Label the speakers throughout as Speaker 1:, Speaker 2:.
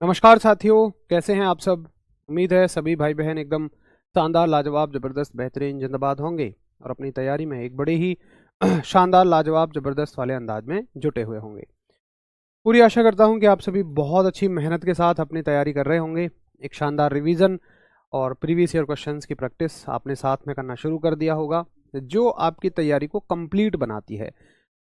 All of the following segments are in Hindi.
Speaker 1: नमस्कार साथियों, कैसे हैं आप सब। उम्मीद है सभी भाई बहन एकदम शानदार, लाजवाब, ज़बरदस्त, बेहतरीन, जिंदाबाद होंगे और अपनी तैयारी में एक बड़े ही शानदार, लाजवाब, ज़बरदस्त वाले अंदाज में जुटे हुए होंगे। पूरी आशा करता हूं कि आप सभी बहुत अच्छी मेहनत के साथ अपनी तैयारी कर रहे होंगे। एक शानदार रिवीजन और प्रीवियस ईयर क्वेश्चंस की प्रैक्टिस आपने साथ में करना शुरू कर दिया होगा, जो आपकी तैयारी को कंप्लीट बनाती है।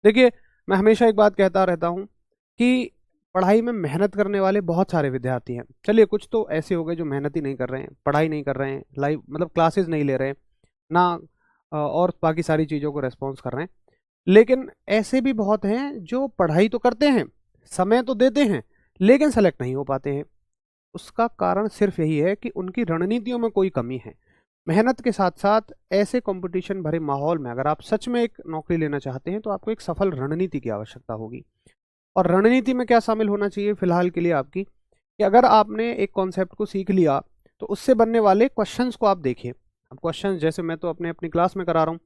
Speaker 1: देखिए, मैं हमेशा एक बात कहता रहता हूं कि पढ़ाई में मेहनत करने वाले बहुत सारे विद्यार्थी हैं। चलिए, कुछ तो ऐसे हो गए जो मेहनत ही नहीं कर रहे हैं, पढ़ाई नहीं कर रहे हैं, लाइव मतलब क्लासेस नहीं ले रहे हैं ना, और बाकी सारी चीज़ों को रेस्पॉन्स कर रहे हैं। लेकिन ऐसे भी बहुत हैं जो पढ़ाई तो करते हैं, समय तो देते हैं, लेकिन सेलेक्ट नहीं हो पाते हैं। उसका कारण सिर्फ यही है कि उनकी रणनीतियों में कोई कमी है। मेहनत के साथ साथ ऐसे कंपटीशन भरे माहौल में अगर आप सच में एक नौकरी लेना चाहते हैं तो आपको एक सफल रणनीति की आवश्यकता होगी। और रणनीति में क्या शामिल होना चाहिए फिलहाल के लिए आपकी, कि अगर आपने एक कॉन्सेप्ट को सीख लिया तो उससे बनने वाले क्वेश्चंस को आप देखिए। अब क्वेश्चंस जैसे मैं तो अपनी क्लास में करा रहा हूँ,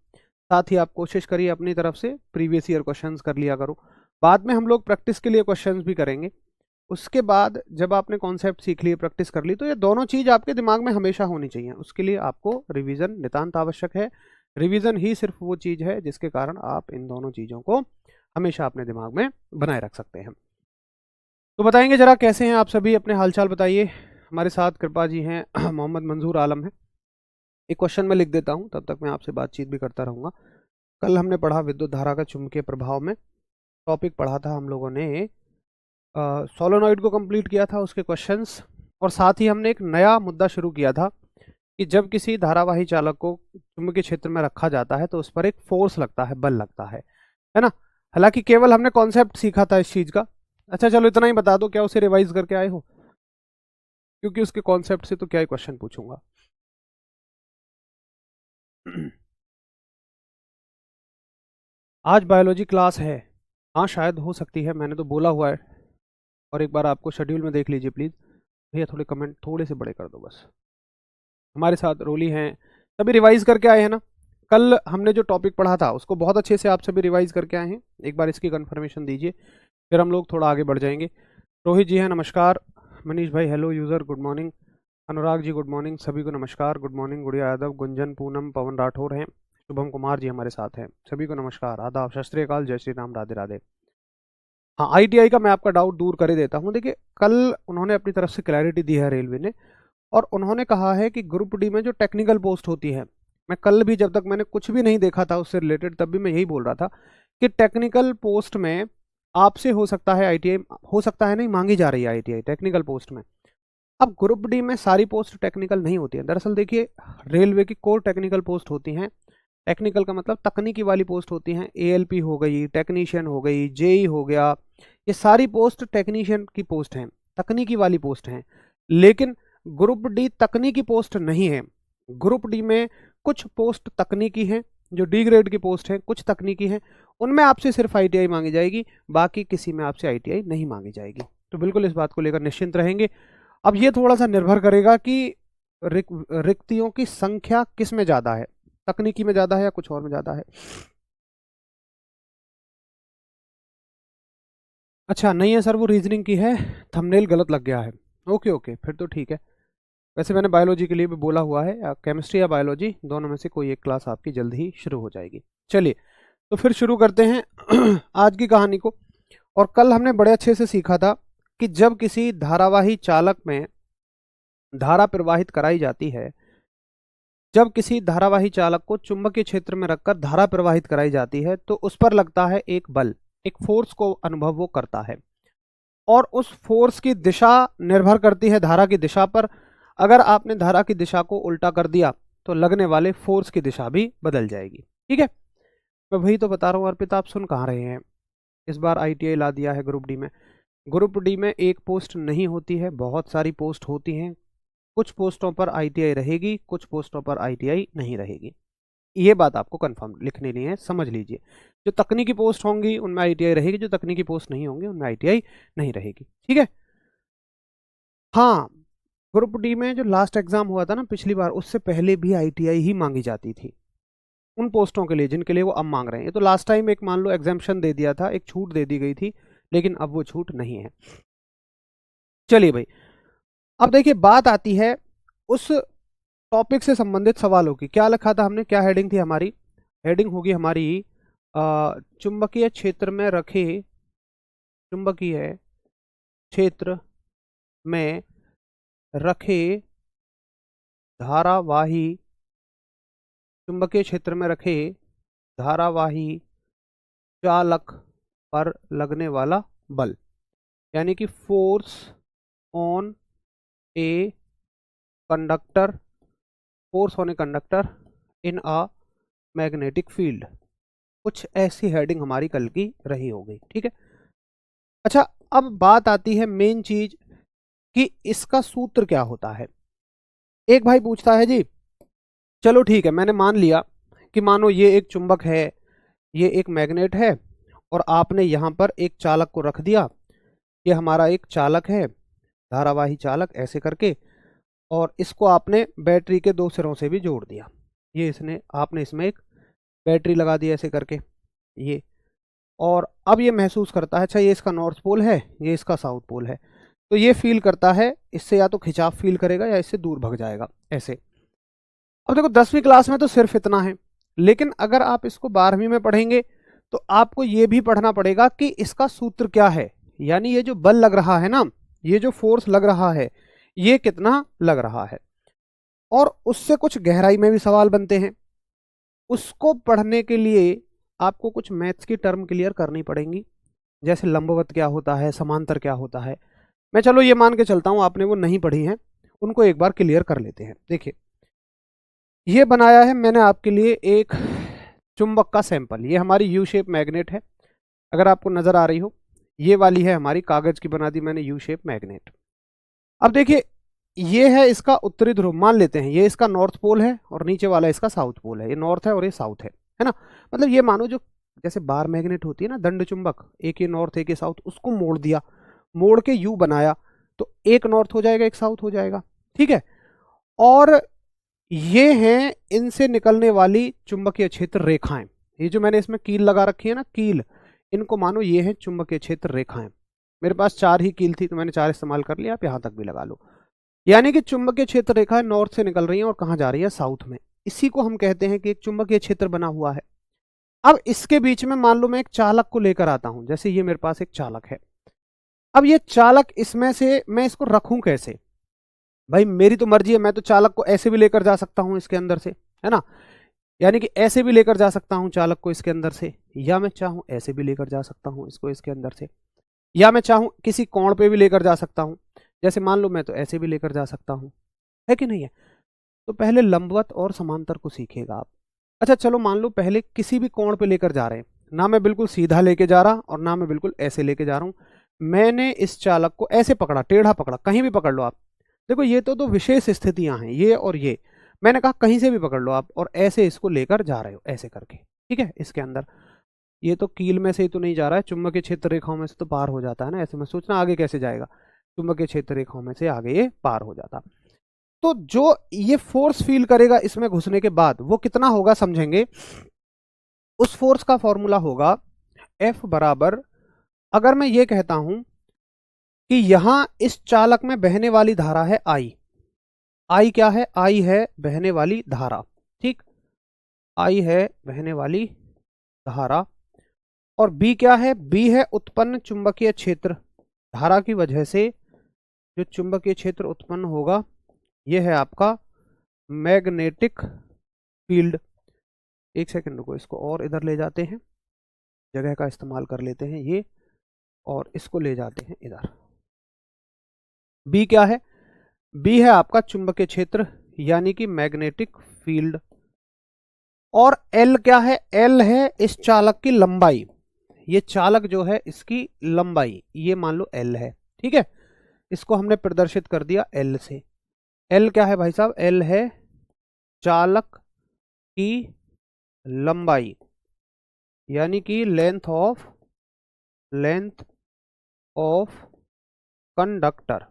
Speaker 1: साथ ही आप कोशिश करिए अपनी तरफ से प्रीवियस ईयर क्वेश्चंस कर लिया करो। बाद में हम लोग प्रैक्टिस के लिए क्वेश्चंस भी करेंगे। उसके बाद जब आपने कॉन्सेप्ट सीख लिए, प्रैक्टिस कर ली, तो ये दोनों चीज़ आपके दिमाग में हमेशा होनी चाहिए। उसके लिए आपको रिवीजन नितांत आवश्यक है। रिवीजन ही सिर्फ वो चीज़ है जिसके कारण आप इन दोनों चीज़ों को हमेशा अपने दिमाग में बनाए रख सकते हैं। तो बताएंगे जरा कैसे हैं आप सभी, अपने हालचाल बताइए। हमारे साथ कृपा जी हैं, मोहम्मद मंजूर आलम है। एक क्वेश्चन मैं लिख देता हूं, तब तक मैं आपसे बातचीत भी करता रहूंगा। कल हमने पढ़ा विद्युत धारा का चुंबकीय प्रभाव में, टॉपिक पढ़ा था हम लोगों ने सोलोनॉइड को कंप्लीट किया था, उसके क्वेश्चंस। और साथ ही हमने एक नया मुद्दा शुरू किया था कि जब किसी धारावाही चालक को चुंबकीय क्षेत्र में रखा जाता है तो उस पर एक फोर्स लगता है, बल लगता है ना। हालांकि केवल हमने कॉन्सेप्ट सीखा था इस चीज का। अच्छा चलो, इतना ही बता दो, क्या उसे रिवाइज करके आए हो? क्योंकि उसके कॉन्सेप्ट से तो क्या ही क्वेश्चन पूछूंगा। आज बायोलॉजी क्लास है? हाँ शायद हो सकती है, मैंने तो बोला हुआ है। और एक बार आपको शेड्यूल में देख लीजिए प्लीज़। भैया थोड़े कमेंट थोड़े से बड़े कर दो बस। हमारे साथ रोली हैं, सभी रिवाइज करके आए हैं ना? कल हमने जो टॉपिक पढ़ा था उसको बहुत अच्छे से आप सभी रिवाइज करके आए हैं? एक बार इसकी कंफर्मेशन दीजिए, फिर हम लोग थोड़ा आगे बढ़ जाएंगे। रोहित जी हैं, नमस्कार। मनीष भाई hello, user good morning. Anurag ji good morning, सभी को नमस्कार, गुड मॉर्निंग। गुड़िया यादव, गुंजन, पूनम, पवन राठौर हैं, शुभम कुमार जी हमारे साथ हैं, सभी को नमस्कार, आदाब, सत श्री अकाल, जय श्री राम, राधे राधे। हाँ, आईटीआई का मैं आपका डाउट दूर कर ही देता हूँ। देखिए, कल उन्होंने अपनी तरफ से क्लैरिटी दी है रेलवे ने, और उन्होंने कहा है कि ग्रुप डी में जो टेक्निकल पोस्ट होती है, मैं कल भी जब तक मैंने कुछ भी नहीं देखा था उससे रिलेटेड, तब भी मैं यही बोल रहा था कि टेक्निकल पोस्ट में आपसे हो सकता है आईटीआई, हो सकता है नहीं, मांगी जा रही है आईटीआई टेक्निकल पोस्ट में। अब ग्रुप डी में सारी पोस्ट टेक्निकल नहीं होती है। दरअसल देखिए, रेलवे की कोर टेक्निकल पोस्ट होती हैं। टेक्निकल का मतलब तकनीकी वाली पोस्ट होती हैं। एएलपी हो गई, टेक्नीशियन हो गई, जेई हो गया, ये सारी पोस्ट टेक्नीशियन की पोस्ट हैं, तकनीकी वाली पोस्ट हैं। लेकिन ग्रुप डी तकनीकी पोस्ट नहीं है। ग्रुप डी में कुछ पोस्ट तकनीकी हैं, जो डी ग्रेड की पोस्ट हैं, कुछ तकनीकी हैं, उनमें आपसे सिर्फ आईटीआई मांगी जाएगी, बाकी किसी में आपसे आईटीआई नहीं मांगी जाएगी। तो बिल्कुल इस बात को लेकर निश्चिंत रहेंगे। अब ये थोड़ा सा निर्भर करेगा कि रिक्तियों की संख्या किस में ज़्यादा है, तकनीकी में ज़्यादा है या कुछ और में ज़्यादा है। अच्छा नहीं है सर, वो रीजनिंग की है, थंबनेल गलत लग गया है। ओके ओके, फिर तो ठीक है। वैसे मैंने बायोलॉजी के लिए भी बोला हुआ है, केमिस्ट्री या बायोलॉजी दोनों में से कोई एक क्लास आपकी जल्द ही शुरू हो जाएगी। चलिए, तो फिर शुरू करते हैं आज की कहानी को। और कल हमने बड़े अच्छे से सीखा था कि जब किसी धारावाही चालक में धारा प्रवाहित कराई जाती है, जब किसी धारावाही चालक को चुंबकीय क्षेत्र में रखकर धारा प्रवाहित कराई जाती है तो उस पर लगता है एक बल, एक फोर्स को अनुभव वो करता है, और उस फोर्स की दिशा निर्भर करती है धारा की दिशा पर। अगर आपने धारा की दिशा को उल्टा कर दिया तो लगने वाले फोर्स की दिशा भी बदल जाएगी। ठीक है, मैं वही तो बता रहा हूँ अर्पित, आप सुन कहाँ रहे हैं। इस बार आईटीआई ला दिया है ग्रुप डी में। ग्रुप डी में एक पोस्ट नहीं होती है, बहुत सारी पोस्ट होती हैं। कुछ पोस्टों पर आईटीआई रहेगी, कुछ पोस्टों पर आईटीआई नहीं रहेगी। ये बात आपको कंफर्म लिखनी नहीं है, समझ लीजिए। जो तकनीकी पोस्ट होंगी उनमें आईटीआई रहेगी, जो तकनीकी पोस्ट नहीं होंगी उनमें आईटीआई नहीं रहेगी। ठीक है। हाँ, ग्रुप डी में जो लास्ट एग्जाम हुआ था ना पिछली बार, उससे पहले भी आईटीआई ही मांगी जाती थी उन पोस्टों के लिए जिनके लिए वो अब मांग रहे हैं। ये तो लास्ट टाइम एक मान लो एग्जाम्पशन दे दिया था, एक छूट दे दी गई थी, लेकिन अब वो छूट नहीं है। चलिए भाई, अब देखिए बात आती है उस टॉपिक से संबंधित सवालों की। क्या लिखा था हमने, क्या हेडिंग थी हमारी? हेडिंग होगी हमारी चुंबकीय क्षेत्र में रखे, चुंबकीय क्षेत्र में रखे धारावाही, चुंबकीय क्षेत्र में रखे धारावाही चालक पर लगने वाला बल, यानी कि force on a conductor, force on a conductor in a magnetic field. कुछ ऐसी हेडिंग हमारी कल की रही होगी, ठीक है। अच्छा, अब बात आती है मेन चीज कि इसका सूत्र क्या होता है। एक भाई पूछता है जी, चलो ठीक है, मैंने मान लिया कि मानो ये एक चुंबक है, ये एक मैग्नेट है, और आपने यहां पर एक चालक को रख दिया। ये हमारा एक चालक है, धारावाही चालक ऐसे करके, और इसको आपने बैटरी के दो सिरों से भी जोड़ दिया। ये इसने, आपने इसमें एक बैटरी लगा दी ऐसे करके, ये, और अब ये महसूस करता है, अच्छा ये इसका नॉर्थ पोल है, ये इसका साउथ पोल है, तो ये फील करता है, इससे या तो खिंचाव फील करेगा या इससे दूर भाग जाएगा ऐसे। अब देखो 10वीं क्लास में तो सिर्फ इतना है, लेकिन अगर आप इसको 12वीं में पढ़ेंगे तो आपको ये भी पढ़ना पड़ेगा कि इसका सूत्र क्या है, यानी ये जो बल लग रहा है ना, ये जो फोर्स लग रहा है, ये कितना लग रहा है। और उससे कुछ गहराई में भी सवाल बनते हैं, उसको पढ़ने के लिए आपको कुछ मैथ्स की टर्म क्लियर करनी पड़ेंगी, जैसे लंबवत क्या होता है, समांतर क्या होता है। मैं चलो ये मान के चलता हूं आपने वो नहीं पढ़ी हैं, उनको एक बार क्लियर कर लेते हैं। देखिए, ये बनाया है मैंने आपके लिए एक चुंबक का सैंपल, ये हमारी यू शेप मैग्नेट है, अगर आपको नजर आ रही हो, ये वाली है हमारी, कागज की बना दी मैंने यू शेप मैग्नेट। अब देखिए, ये है इसका उत्तरी ध्रुव, मान लेते हैं ये इसका नॉर्थ पोल है और नीचे वाला इसका साउथ पोल है, ये नॉर्थ है और ये साउथ है ना। मतलब ये मानो जो जैसे बार मैग्नेट होती है ना, दंड चुंबक, एक ये नॉर्थ एक ये साउथ, उसको मोड़ दिया, मोड़ के यू बनाया, तो एक नॉर्थ हो जाएगा एक साउथ हो जाएगा, ठीक है। और ये हैं इनसे निकलने वाली चुंबकीय क्षेत्र रेखाएं, ये जो मैंने इसमें कील लगा रखी है ना, कील, इनको मानो ये है चुंबकीय क्षेत्र रेखाएं। मेरे पास 4 ही कील थी तो मैंने 4 इस्तेमाल कर लिया, आप यहां तक भी लगा लो। यानी कि चुंबकीय क्षेत्र रेखाएं नॉर्थ से निकल रही हैं और कहां जा रही है, साउथ में। इसी को हम कहते हैं कि एक चुंबकीय क्षेत्र बना हुआ है। अब इसके बीच में मान लो मैं एक चालक को लेकर आता हूं, जैसे ये मेरे पास एक चालक है। अब ये चालक, इसमें से मैं इसको रखूं कैसे? भाई मेरी तो मर्जी है, मैं तो चालक को ऐसे भी लेकर जा सकता हूं इसके अंदर से, है ना, यानी कि ऐसे भी लेकर जा सकता हूं चालक को इसके अंदर से, या मैं चाहूं ऐसे भी लेकर जा सकता हूं इसको इसके अंदर से, या मैं चाहूं किसी कोण पे भी लेकर जा सकता हूं, जैसे मान लो मैं तो ऐसे भी लेकर जा सकता हूं, है कि नहीं है। तो पहले लंबवत और समांतर को सीखिएगा आप। अच्छा चलो मान लो पहले किसी भी कोण पे लेकर जा रहे हैं, ना मैं बिल्कुल सीधा लेके जा रहा और ना मैं बिल्कुल ऐसे लेके जा रहा हूं, मैंने इस चालक को ऐसे पकड़ा, टेढ़ा पकड़ा, कहीं भी पकड़ लो आप। देखो ये तो दो विशेष स्थितियां हैं, ये और ये, मैंने कहा कहीं से भी पकड़ लो आप, और ऐसे इसको लेकर जा रहे हो ऐसे करके, ठीक है। इसके अंदर ये तो कील में से ही तो नहीं जा रहा है, चुंबकीय क्षेत्र रेखाओं में से तो पार हो जाता है ना, ऐसे में सोचना आगे कैसे जाएगा, चुंबकीय क्षेत्र रेखाओं में से आगे ये पार हो जाता। तो जो ये फोर्स फील करेगा इसमें घुसने के बाद, वो कितना होगा समझेंगे। उस फोर्स का फॉर्मूला होगा F बराबर, अगर मैं ये कहता हूं कि यहां इस चालक में बहने वाली धारा है I क्या है, I है बहने वाली धारा, ठीक, I है बहने वाली धारा, और B क्या है, B है उत्पन्न चुंबकीय क्षेत्र, धारा की वजह से जो चुंबकीय क्षेत्र उत्पन्न होगा ये है आपका मैग्नेटिक फील्ड। एक सेकंड रुको, इसको और इधर ले जाते हैं, जगह का इस्तेमाल कर लेते हैं ये, और इसको ले जाते हैं इधर। बी क्या है, बी है आपका चुंबकीय क्षेत्र यानी कि मैग्नेटिक फील्ड। और एल क्या है, एल है इस चालक की लंबाई, ये चालक जो है इसकी लंबाई, ये मान लो एल है, ठीक है। इसको हमने प्रदर्शित कर दिया एल से। एल क्या है भाई साहब, एल है चालक की लंबाई, यानी कि लेंथ ऑफ कंडक्टर,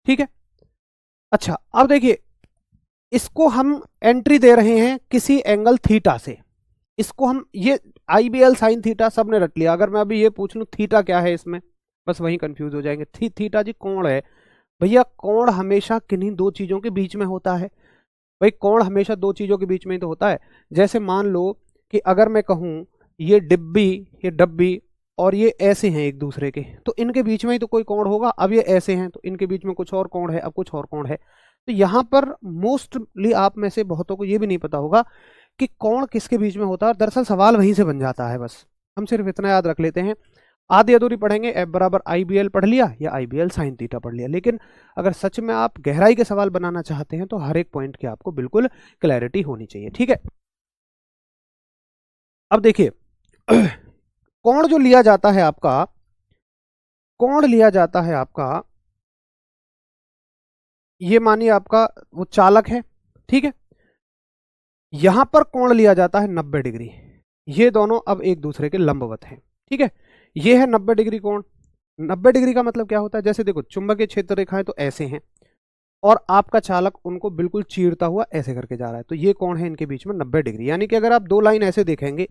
Speaker 1: ठीक है। अच्छा अब देखिए, इसको हम एंट्री दे रहे हैं किसी एंगल थीटा से, इसको हम, ये IBL साइन थीटा सबने रट लिया। अगर मैं अभी ये पूछ लूं थीटा क्या है इसमें बस वहीं कंफ्यूज हो जाएंगे। थीटा जी कोण है, भैया कोण हमेशा किन्हीं दो चीजों के बीच में होता है। भाई कोण हमेशा दो चीजों के बीच में ही तो होता है। जैसे मान लो कि अगर मैं कहूं ये डिब्बी, ये डब्बी और ये ऐसे हैं एक दूसरे के, तो इनके बीच में ही तो कोई कोण होगा। अब ये ऐसे हैं तो इनके बीच में कुछ और कोण है, अब कुछ और कोण है। तो यहाँ पर मोस्टली आप में से बहुतों को ये भी नहीं पता होगा कि कोण किसके बीच में होता है, और दरअसल सवाल वहीं से बन जाता है। बस हम सिर्फ इतना याद रख लेते हैं, आधी अधूरी पढ़ेंगे, एफ बराबर आई बी एल पढ़ लिया या आई बी एल साइन थीटा पढ़ लिया। लेकिन अगर सच में आप गहराई के सवाल बनाना चाहते हैं तो हर एक पॉइंट की आपको बिल्कुल क्लैरिटी होनी चाहिए, ठीक है। अब देखिए कोण जो लिया जाता है आपका, कोण लिया जाता है आपका, ये मानिए आपका वो चालक है, ठीक है। यहां पर कोण लिया जाता है 90 डिग्री। ये दोनों अब एक दूसरे के लंबवत हैं, ठीक है। ये है 90 डिग्री कोण। 90 डिग्री का मतलब क्या होता है, जैसे देखो चुंबकीय क्षेत्र रेखाएं तो ऐसे हैं और आपका चालक उनको बिल्कुल चीरता हुआ ऐसे करके जा रहा है, तो ये कोण है इनके बीच में 90 डिग्री। यानी कि अगर आप दो लाइन ऐसे देखेंगे,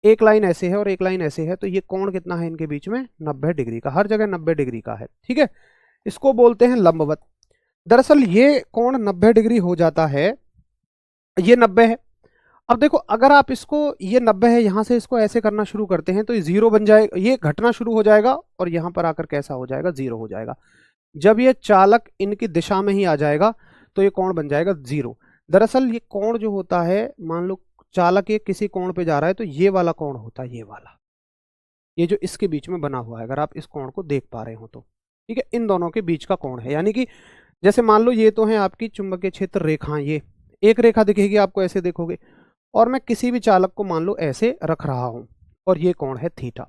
Speaker 1: एक लाइन ऐसे है और एक लाइन ऐसे है, तो ये कोण कितना है इनके बीच में, 90 डिग्री का, हर जगह 90 डिग्री का है, ठीक है। इसको बोलते हैं लंबवत। दरअसल ये कोण 90 डिग्री हो जाता है, ये 90 है। अब देखो अगर आप इसको, ये 90 है, यहां से इसको ऐसे करना शुरू करते हैं तो ये जीरो बन जाएगा, ये घटना शुरू हो जाएगा और यहां पर आकर कैसा हो जाएगा, जीरो हो जाएगा। जब ये चालक इनकी दिशा में ही आ जाएगा तो ये कोण बन जाएगा जीरो। दरअसल ये कोण जो होता है, मान लो चालक ये किसी कोण पे जा रहा है तो ये वाला कोण होता है, ये वाला, ये जो इसके बीच में बना हुआ है, अगर आप इस कोण को देख पा रहे हो तो, ठीक है, इन दोनों के बीच का कोण है। यानी कि जैसे मान लो ये तो है आपकी चुंबकीय क्षेत्र रेखा, ये एक रेखा दिखेगी आपको, ऐसे देखोगे, और मैं किसी भी चालक को मान लो ऐसे रख रहा हूं और ये कोण है थीटा।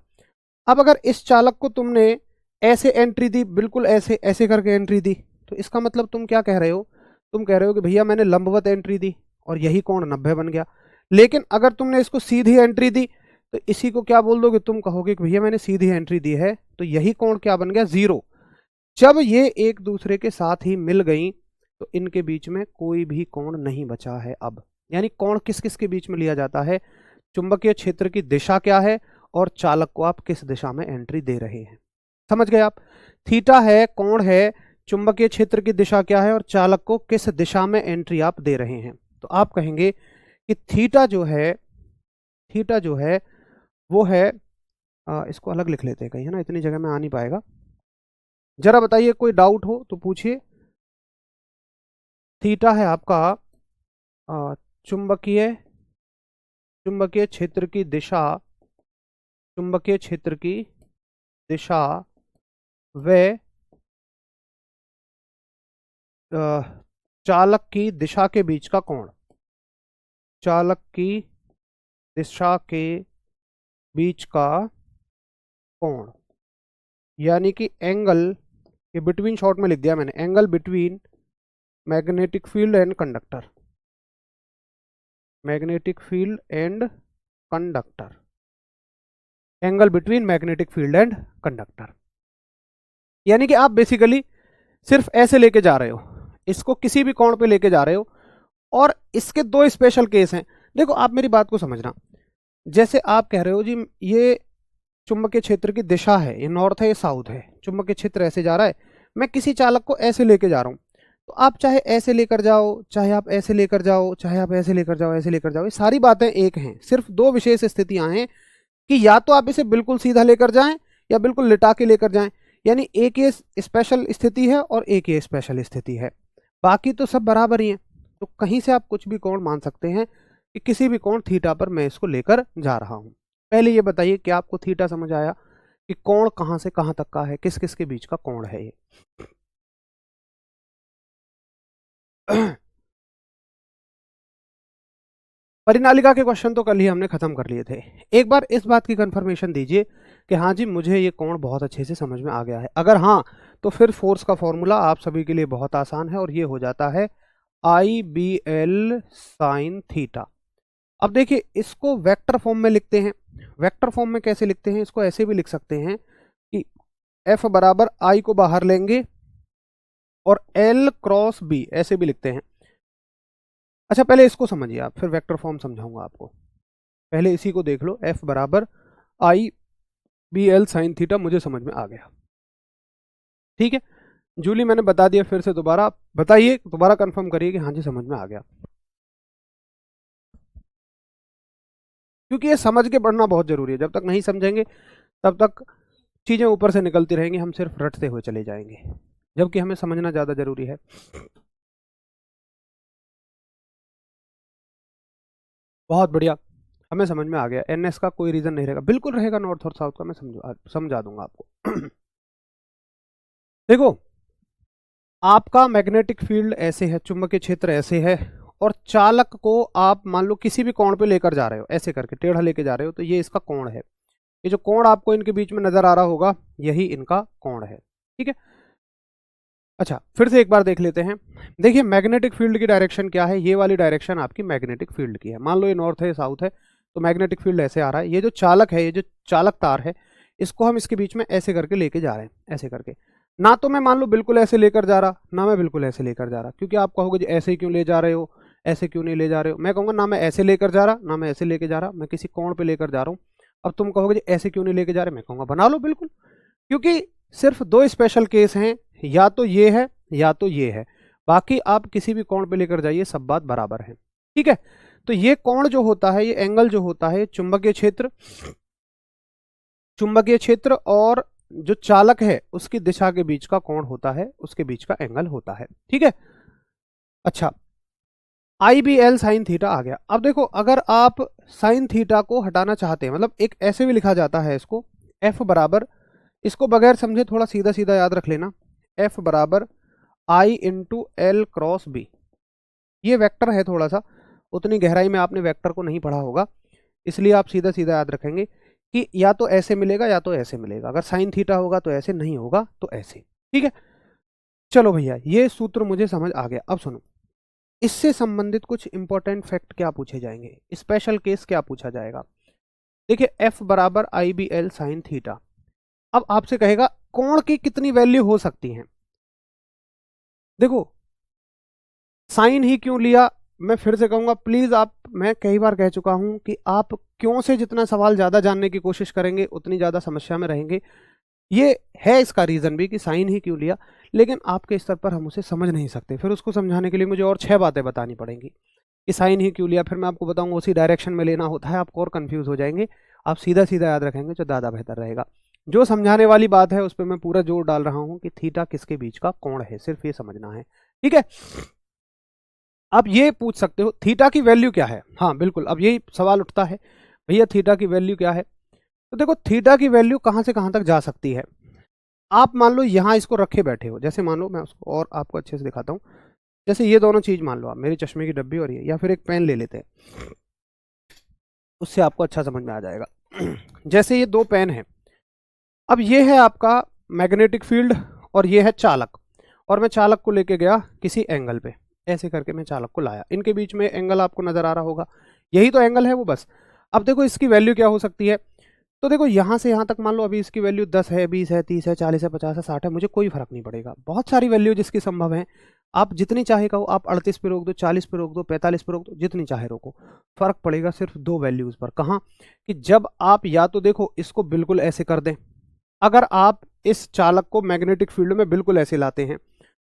Speaker 1: अब अगर इस चालक को तुमने ऐसे एंट्री दी, बिल्कुल ऐसे ऐसे करके एंट्री दी, तो इसका मतलब तुम क्या कह रहे हो, तुम कह रहे हो कि भैया मैंने लंबवत एंट्री दी और यही कोण 90 बन गया। लेकिन अगर तुमने इसको सीधी एंट्री दी तो इसी को क्या बोल दोगे, तुम कहोगे कि भैया मैंने सीधी एंट्री दी है, तो यही कोण क्या बन गया, जीरो। जब ये एक दूसरे के साथ ही मिल गई तो इनके बीच में कोई भी कोण नहीं बचा है अब। यानी कोण किस किस के बीच में लिया जाता है, चुंबकीय क्षेत्र की दिशा क्या है और चालक को आप किस दिशा में एंट्री दे रहे हैं। समझ गए आप, थीटा है, कोण है, चुंबकीय क्षेत्र की दिशा क्या है और चालक को किस दिशा में एंट्री आप दे रहे हैं। तो आप कहेंगे कि थीटा जो है, थीटा जो है वो है, इसको अलग लिख लेते हैं कहीं, है ना, इतनी जगह में आ नहीं पाएगा। जरा बताइए, कोई डाउट हो तो पूछिए। थीटा है आपका चुंबकीय, चुंबकीय क्षेत्र की दिशा, चुंबकीय क्षेत्र की दिशा व चालक की दिशा के बीच का कोण, चालक की दिशा के बीच का कोण, यानी कि एंगल, ये बिटवीन शॉर्ट में लिख दिया मैंने, angle between magnetic field and conductor, magnetic field and conductor, angle between magnetic field and conductor. यानी कि आप बेसिकली सिर्फ ऐसे लेके जा रहे हो, इसको किसी भी कोण पे लेके जा रहे हो, और इसके दो स्पेशल केस हैं। देखो आप मेरी बात को समझना, जैसे आप कह रहे हो जी ये चुंबकीय क्षेत्र की दिशा है, ये नॉर्थ है, ये साउथ है, चुंबकीय क्षेत्र ऐसे जा रहा है, मैं किसी चालक को ऐसे लेके जा रहा हूं, तो आप चाहे ऐसे लेकर जाओ, चाहे आप ऐसे लेकर जाओ, चाहे आप ऐसे लेकर जाओ, ऐसे लेकर जाओ, ये सारी बातें एक हैं। सिर्फ दो विशेष स्थितियां हैं कि या तो आप इसे बिल्कुल सीधा लेकर जाएं या बिल्कुल लिटा के लेकर जाएं। यानी एक ये स्पेशल स्थिति है और एक ये स्पेशल स्थिति है, बाकी तो सब बराबर ही है। तो कहीं से आप कुछ भी कोण मान सकते हैं कि किसी भी कोण थीटा पर मैं इसको लेकर जा रहा हूं। पहले ये बताइए कि आपको थीटा समझ आया कि कोण कहां से कहां तक का है, किस किस के बीच का कोण है ये। परिनालिका के क्वेश्चन तो कल ही हमने खत्म कर लिए थे। एक बार इस बात की कंफर्मेशन दीजिए कि हाँ जी मुझे ये कोण बहुत अच्छे से समझ में आ गया है। अगर हाँ तो फिर फोर्स का फॉर्मूला आप सभी के लिए बहुत आसान है और ये हो जाता है आई बी एल साइन थीटा। अब देखिए इसको वेक्टर फॉर्म में लिखते हैं। वेक्टर फॉर्म में कैसे लिखते हैं, इसको ऐसे भी लिख सकते हैं कि एफ बराबर आई को बाहर लेंगे और एल क्रॉस बी, ऐसे भी लिखते हैं। अच्छा पहले इसको समझिए आप, फिर वेक्टर फॉर्म समझाऊंगा आपको। पहले इसी को देख लो, एफ बराबर आई बी एल साइन थीटा, मुझे समझ में आ गया। ठीक है जूली, मैंने बता दिया, फिर से दोबारा बताइए, दोबारा कंफर्म करिए कि हाँ जी समझ में आ गया, क्योंकि ये समझ के पढ़ना बहुत जरूरी है। जब तक नहीं समझेंगे तब तक चीजें ऊपर से निकलती रहेंगी, हम सिर्फ रटते हुए चले जाएंगे, जबकि हमें समझना ज्यादा जरूरी है। बहुत बढ़िया, हमें समझ में आ गया। एनएस का कोई रीजन नहीं रहेगा, बिल्कुल रहेगा नॉर्थ और साउथ का, मैं समझा दूंगा आपको। देखो, आपका मैग्नेटिक फील्ड ऐसे है, चुंबकीय क्षेत्र ऐसे है, और चालक को आप मान लो किसी भी कोण पे लेकर जा रहे हो, ऐसे करके टेढ़ा लेके जा रहे हो, तो ये इसका कोण है। ये जो कोण आपको इनके बीच में नजर आ रहा होगा, यही इनका कोण है। ठीक है, अच्छा फिर से एक बार देख लेते हैं। देखिए मैग्नेटिक फील्ड की डायरेक्शन क्या है, ये वाली डायरेक्शन आपकी मैग्नेटिक फील्ड की है। मान लो ये नॉर्थ है, साउथ है, तो मैग्नेटिक फील्ड ऐसे आ रहा है। ये जो चालक है, ये जो चालक तार है, इसको हम इसके बीच में ऐसे करके लेके जा रहे हैं, ऐसे करके। ना तो मैं मान लो बिल्कुल ऐसे लेकर जा रहा, ना मैं बिल्कुल ऐसे लेकर जा रहा, क्योंकि आप कहोगे जी ऐसे ही क्यों ले जा रहे हो, ऐसे क्यों नहीं ले जा रहे हो। मैं कहूँगा ना मैं ऐसे लेकर जा रहा, ना मैं ऐसे लेके जा रहा, मैं किसी कोण पे लेकर जा रहा हूँ। अब तुम कहोगे जी ऐसे क्यों नहीं लेके जा रहे, मैं कहूँगा बना लो बिल्कुल, क्योंकि सिर्फ दो स्पेशल केस हैं, या तो ये है या तो ये है, बाकी आप किसी भी कोण पे लेकर जाइए, सब बात बराबर है। ठीक है, तो ये कोण जो होता है, ये एंगल जो होता है, चुंबकीय क्षेत्र, चुंबकीय क्षेत्र और जो चालक है उसकी दिशा के बीच का कोण होता है, उसके बीच का एंगल होता है। ठीक है, अच्छा आई बी एल साइन थीटा आ गया। अब देखो, अगर आप साइन थीटा को हटाना चाहते हैं, मतलब एक ऐसे भी लिखा जाता है इसको, एफ बराबर, इसको बगैर समझे थोड़ा सीधा सीधा याद रख लेना, एफ बराबर आई इंटू एल क्रॉस बी। ये वेक्टर है, थोड़ा सा उतनी गहराई में आपने वेक्टर को नहीं पढ़ा होगा, इसलिए आप सीधा सीधा याद रखेंगे कि या तो ऐसे मिलेगा या तो ऐसे मिलेगा। अगर साइन थीटा होगा तो ऐसे, नहीं होगा तो ऐसे। ठीक है, चलो भैया ये सूत्र मुझे समझ आ गया। अब सुनो, इससे संबंधित कुछ इंपॉर्टेंट फैक्ट क्या पूछे जाएंगे, स्पेशल केस क्या पूछा जाएगा। देखिए एफ बराबर आई बी एल साइन थीटा। अब आपसे कहेगा कोण की कितनी वैल्यू हो सकती है। देखो साइन ही क्यों लिया, मैं फिर से कहूंगा प्लीज आप, मैं कई बार कह चुका हूं कि आप क्यों से जितना सवाल ज्यादा जानने की कोशिश करेंगे उतनी ज्यादा समस्या में रहेंगे। ये है इसका रीजन भी कि साइन ही क्यों लिया, लेकिन आपके स्तर पर हम उसे समझ नहीं सकते, फिर उसको समझाने के लिए मुझे और 6 बातें बतानी पड़ेंगी कि साइन ही क्यों लिया, फिर मैं आपको बताऊंगा उसी डायरेक्शन में लेना होता है, आपको और कंफ्यूज हो जाएंगे। आप सीधा सीधा याद रखेंगे तो ज़्यादा बेहतर रहेगा। जो समझाने वाली बात है उस पर मैं पूरा जोर डाल रहा हूं कि थीटा किसके बीच का कोण है, सिर्फ ये समझना है। ठीक है, अब ये पूछ सकते हो थीटा की वैल्यू क्या है। हाँ बिल्कुल, अब यही सवाल उठता है, भैया थीटा की वैल्यू क्या है। तो देखो थीटा की वैल्यू कहां से कहां तक जा सकती है। आप मान लो यहां इसको रखे बैठे हो, जैसे मान लो, मैं उसको और आपको अच्छे से दिखाता हूं, जैसे ये दोनों चीज मान लो आप, मेरी चश्मे की डब्बी और ये, या फिर एक पेन ले लेते हैं, उससे आपको अच्छा समझ में आ जाएगा। जैसे ये दो पेन है, अब ये है आपका मैग्नेटिक फील्ड और ये है चालक, और मैं चालक को लेके गया किसी एंगल पे, ऐसे करके मैं चालक को लाया, इनके बीच में एंगल आपको नजर आ रहा होगा, यही तो एंगल है वो बस। अब देखो इसकी वैल्यू क्या हो सकती है, तो देखो यहां से यहां तक मान लो अभी इसकी वैल्यू 10 है, 20 है, 30 है, 40 है, 50 है, 60 है, मुझे कोई फर्क नहीं पड़ेगा। बहुत सारी वैल्यू जिसकी संभव है, आप जितनी चाहे कहो, आप 38 पे रोक दो, 40 पे रोक दो, 45 पे रोक दो, जितनी चाहे रोको, फर्क पड़ेगा सिर्फ दो वैल्यूज पर। कहाँ, कि जब आप या तो देखो इसको बिल्कुल ऐसे कर दें, अगर आप इस चालक को मैग्नेटिक फील्ड में बिल्कुल ऐसे लाते हैं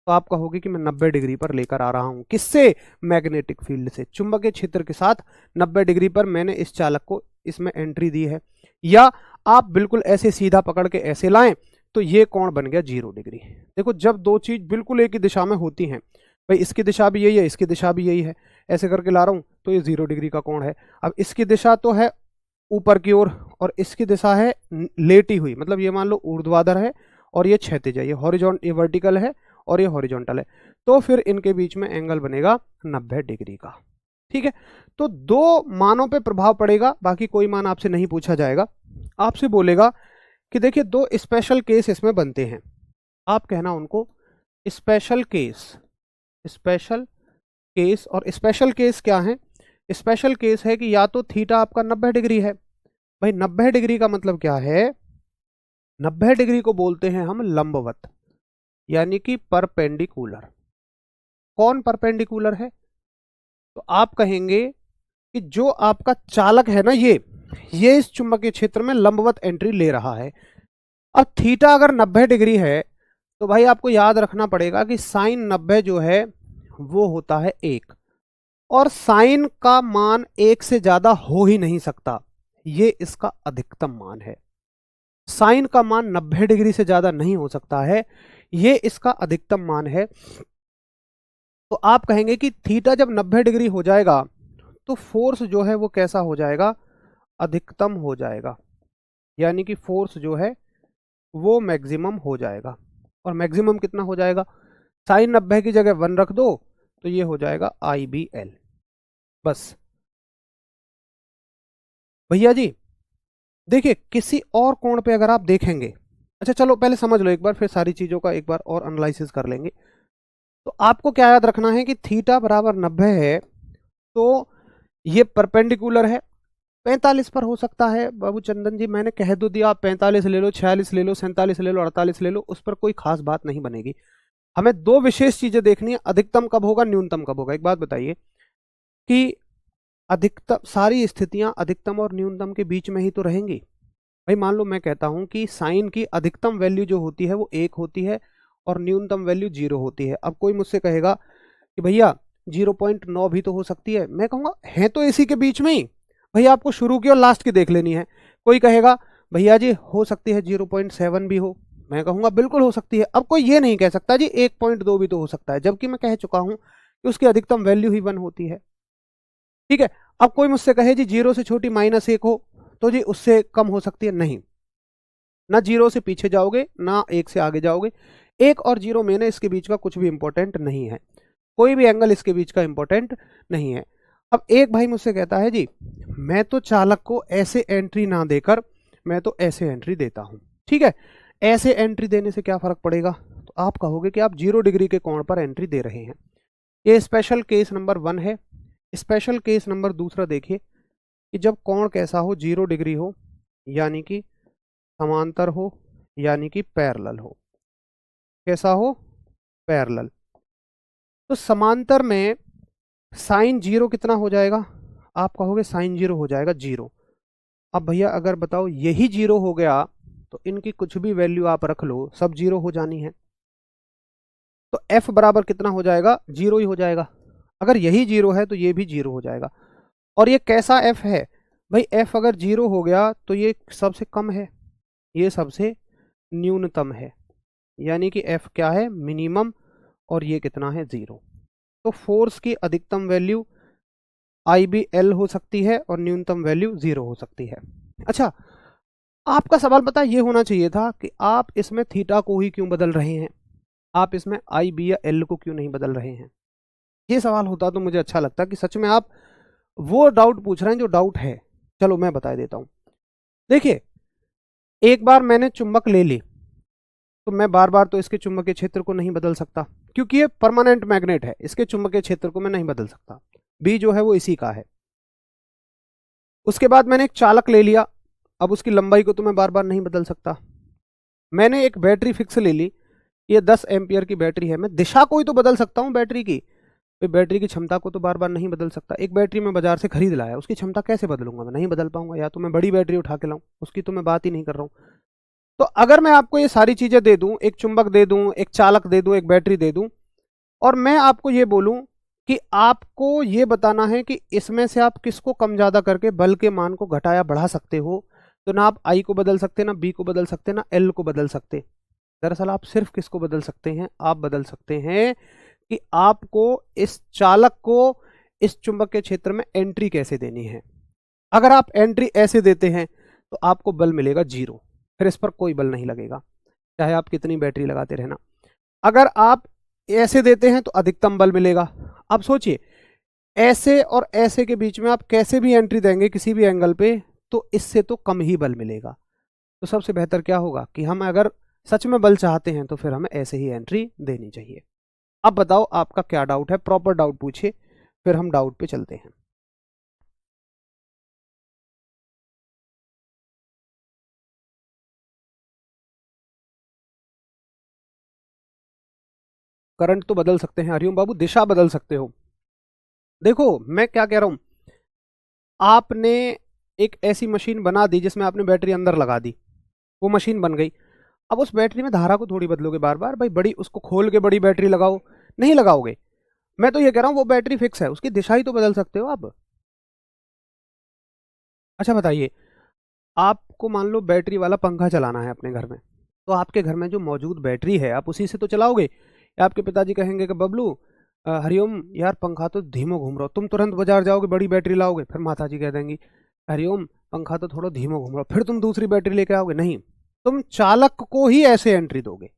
Speaker 1: तो आप कहोगे कि मैं 90 डिग्री पर लेकर आ रहा हूं, किससे, मैग्नेटिक फील्ड से, चुंबकीय क्षेत्र के साथ 90 डिग्री पर मैंने इस चालक को इसमें एंट्री दी है। या आप बिल्कुल ऐसे सीधा पकड़ के ऐसे लाएं तो ये कोण बन गया 0 डिग्री। देखो जब दो चीज बिल्कुल एक ही दिशा में होती हैं, भाई इसकी दिशा भी यही है, इसकी दिशा भी यही है, ऐसे करके ला रहा हूं तो ये 0 डिग्री का कोण है। अब इसकी दिशा तो है ऊपर की ओर और इसकी दिशा है लेटी हुई, मतलब ये मान लो ऊर्ध्वाधर है और ये क्षैतिज है, ये हॉरिजॉन्टल, ये वर्टिकल है और ये हॉरिजॉन्टल है, तो फिर इनके बीच में एंगल बनेगा 90 डिग्री का। ठीक है, तो दो मानों पे प्रभाव पड़ेगा, बाकी कोई मान आपसे नहीं पूछा जाएगा। आपसे बोलेगा कि देखिए दो स्पेशल केस इसमें बनते हैं, आप कहना उनको स्पेशल केस, स्पेशल केस। और स्पेशल केस क्या है, स्पेशल केस है कि या तो थीटा आपका 90 डिग्री है, भाई 90 डिग्री का मतलब क्या है, 90 डिग्री को बोलते हैं हम लंबवत, यानी कि परपेंडिकुलर। कौन परपेंडिकुलर है, तो आप कहेंगे कि जो आपका चालक है ना, ये इस चुंबकीय क्षेत्र में लंबवत एंट्री ले रहा है। अब थीटा अगर 90 डिग्री है तो भाई आपको याद रखना पड़ेगा कि साइन 90 जो है वो होता है 1, और साइन का मान 1 से ज्यादा हो ही नहीं सकता, ये इसका अधिकतम मान है। साइन का मान 90 डिग्री से ज्यादा नहीं हो सकता है, ये इसका अधिकतम मान है। तो आप कहेंगे कि थीटा जब 90 डिग्री हो जाएगा तो फोर्स जो है वो कैसा हो जाएगा, अधिकतम हो जाएगा, यानी कि फोर्स जो है वो मैक्सिमम हो जाएगा। और मैक्सिमम कितना हो जाएगा, साइन 90 की जगह 1 रख दो तो ये हो जाएगा IBL। बस भैया जी देखिए, किसी और कोण पे अगर आप देखेंगे, अच्छा चलो पहले समझ लो एक बार, फिर सारी चीजों का एक बार और एनालिसिस कर लेंगे। तो आपको क्या याद रखना है कि थीटा बराबर 90 है, तो ये परपेंडिकुलर है, 45 पर हो सकता है। बाबू चंदन जी मैंने कह दो दिया, आप 45 ले लो, 46 ले लो, 47 ले लो, 48 ले लो, उस पर कोई खास बात नहीं बनेगी। हमें दो विशेष चीजें देखनी है, अधिकतम कब होगा, न्यूनतम कब होगा। एक बात बताइए कि अधिकतम, सारी स्थितियां अधिकतम और न्यूनतम के बीच में ही तो रहेंगी। भाई मान लो मैं कहता हूं कि साइन की अधिकतम वैल्यू जो होती है वो 1 होती है और न्यूनतम वैल्यू 0 होती है। अब कोई मुझसे कहेगा कि भैया 0.9 भी तो हो सकती है, मैं कहूंगा है तो इसी के बीच में ही, भैया आपको शुरू की और लास्ट की देख लेनी है। कोई कहेगा भैया जी हो सकती है 0.7 भी हो, मैं कहूंगा बिल्कुल हो सकती है। अब कोई ये नहीं कह सकता जी 1.2 भी तो हो सकता है, जबकि मैं कह चुका हूं कि उसकी अधिकतम वैल्यू ही 1 होती है। ठीक है, अब कोई मुझसे कहे जी 0 से छोटी -1 हो, तो जी उससे कम हो सकती है, नहीं, ना 0 से पीछे जाओगे ना 1 से आगे जाओगे, 1 और 0 में ना इसके बीच का कुछ भी इंपॉर्टेंट नहीं है, कोई भी एंगल इसके बीच का इंपॉर्टेंट नहीं है। अब एक भाई मुझसे कहता है जी मैं तो चालक को ऐसे एंट्री ना देकर मैं तो ऐसे एंट्री देता हूं, ठीक है, ऐसे एंट्री देने से क्या फर्क पड़ेगा, तो आप कहोगे कि आप 0 डिग्री के कोण पर एंट्री दे रहे हैं। ये स्पेशल केस नंबर 1 है। स्पेशल केस नंबर दूसरा देखिए कि जब कोण कैसा हो, 0 डिग्री हो, यानी कि समांतर हो, यानी कि पैरेलल हो। कैसा हो, पैरेलल। तो समांतर में साइन 0 कितना हो जाएगा, आप कहोगे साइन 0 हो जाएगा 0। अब भैया अगर बताओ यही 0 हो गया तो इनकी कुछ भी वैल्यू आप रख लो, सब 0 हो जानी है, तो f बराबर कितना हो जाएगा, 0 ही हो जाएगा। अगर यही 0 है तो ये भी 0 हो जाएगा। और ये कैसा f है भाई, f अगर 0 हो गया तो ये सबसे कम है, ये सबसे न्यूनतम है, यानी कि f क्या है, मिनिमम, और ये कितना है, 0। तो फोर्स की अधिकतम वैल्यू IBL हो सकती है और न्यूनतम वैल्यू 0 हो सकती है। अच्छा, आपका सवाल पता ये होना चाहिए था कि आप इसमें थीटा को ही क्यों बदल रहे हैं, आप इसमें IB या L को क्यों नहीं बदल रहे हैं। ये सवाल होता तो मुझे अच्छा लगता कि सच में आप वो डाउट पूछ रहे हैं जो डाउट है। चलो मैं बता देता हूं। देखिए, एक बार मैंने चुंबक ले ली तो मैं बार बार तो इसके चुंबकीय क्षेत्र को नहीं बदल सकता, क्योंकि ये परमानेंट मैग्नेट है, इसके चुंबकीय क्षेत्र को मैं नहीं बदल सकता, बी जो है वो इसी का है। उसके बाद मैंने एक चालक ले लिया, अब उसकी लंबाई को तो मैं बार बार नहीं बदल सकता। मैंने एक बैटरी फिक्स ले ली, ये 10 एम्पियर की बैटरी है, मैं दिशा को ही तो बदल सकता हूँ बैटरी की, बैटरी की क्षमता को तो बार बार नहीं बदल सकता। एक बैटरी मैं बाजार से खरीद लाया, उसकी क्षमता कैसे बदलूंगा, मैं नहीं बदल पाऊंगा, या तो मैं बड़ी बैटरी उठा के लाऊं, उसकी तो मैं बात ही नहीं कर रहा हूं। तो अगर मैं आपको ये सारी चीजें दे दूं, एक चुंबक दे दूं, एक चालक दे दूं, एक बैटरी दे दूं, और मैं आपको ये बोलूं कि आपको ये बताना है कि इसमें से आप किसको कम ज्यादा करके बल के मान को घटाया बढ़ा सकते हो, तो ना आप आई को बदल सकते, ना बी को बदल सकते, ना एल को बदल सकते। दरअसल आप सिर्फ किसको बदल सकते हैं, आप बदल सकते हैं कि आपको इस चालक को इस चुंबक के क्षेत्र में एंट्री कैसे देनी है। अगर आप एंट्री ऐसे देते हैं तो आपको बल मिलेगा 0, फिर इस पर कोई बल नहीं लगेगा, चाहे आप कितनी बैटरी लगाते रहना। अगर आप ऐसे देते हैं तो अधिकतम बल मिलेगा। अब सोचिए, ऐसे और ऐसे के बीच में आप कैसे भी एंट्री देंगे किसी भी एंगल पे, तो इससे तो कम ही बल मिलेगा। तो सबसे बेहतर क्या होगा कि हम अगर सच में बल चाहते हैं तो फिर हमें ऐसे ही एंट्री देनी चाहिए। अब बताओ आपका क्या डाउट है, प्रॉपर डाउट पूछिए, फिर हम डाउट पे चलते हैं। करंट तो बदल सकते हैं हरिओम बाबू, दिशा बदल सकते हो। देखो मैं क्या कह रहा हूं, आपने एक ऐसी मशीन बना दी जिसमें आपने बैटरी अंदर लगा दी, वो मशीन बन गई। अब उस बैटरी में धारा को थोड़ी बदलोगे बार बार, भाई बड़ी उसको खोल के बड़ी बैटरी लगाओ, नहीं लगाओगे। मैं तो ये कह रहा हूँ वो बैटरी फिक्स है, उसकी दिशा ही तो बदल सकते हो आप। अच्छा बताइए, आपको मान लो बैटरी वाला पंखा चलाना है अपने घर में, तो आपके घर में जो मौजूद बैटरी है आप उसी से तो चलाओगे। या आपके पिताजी कहेंगे कि बबलू हरिओम यार पंखा तो धीमो घूम रहा हो, तुम तुरंत बाजार जाओगे बड़ी बैटरी लाओगे, फिर माता जी कह देंगी हरिओम पंखा तो थोड़ा धीमो घूम रहा हो, फिर तुम दूसरी बैटरी लेके आओगे। नहीं, तुम चालक को ही ऐसे एंट्री दोगे।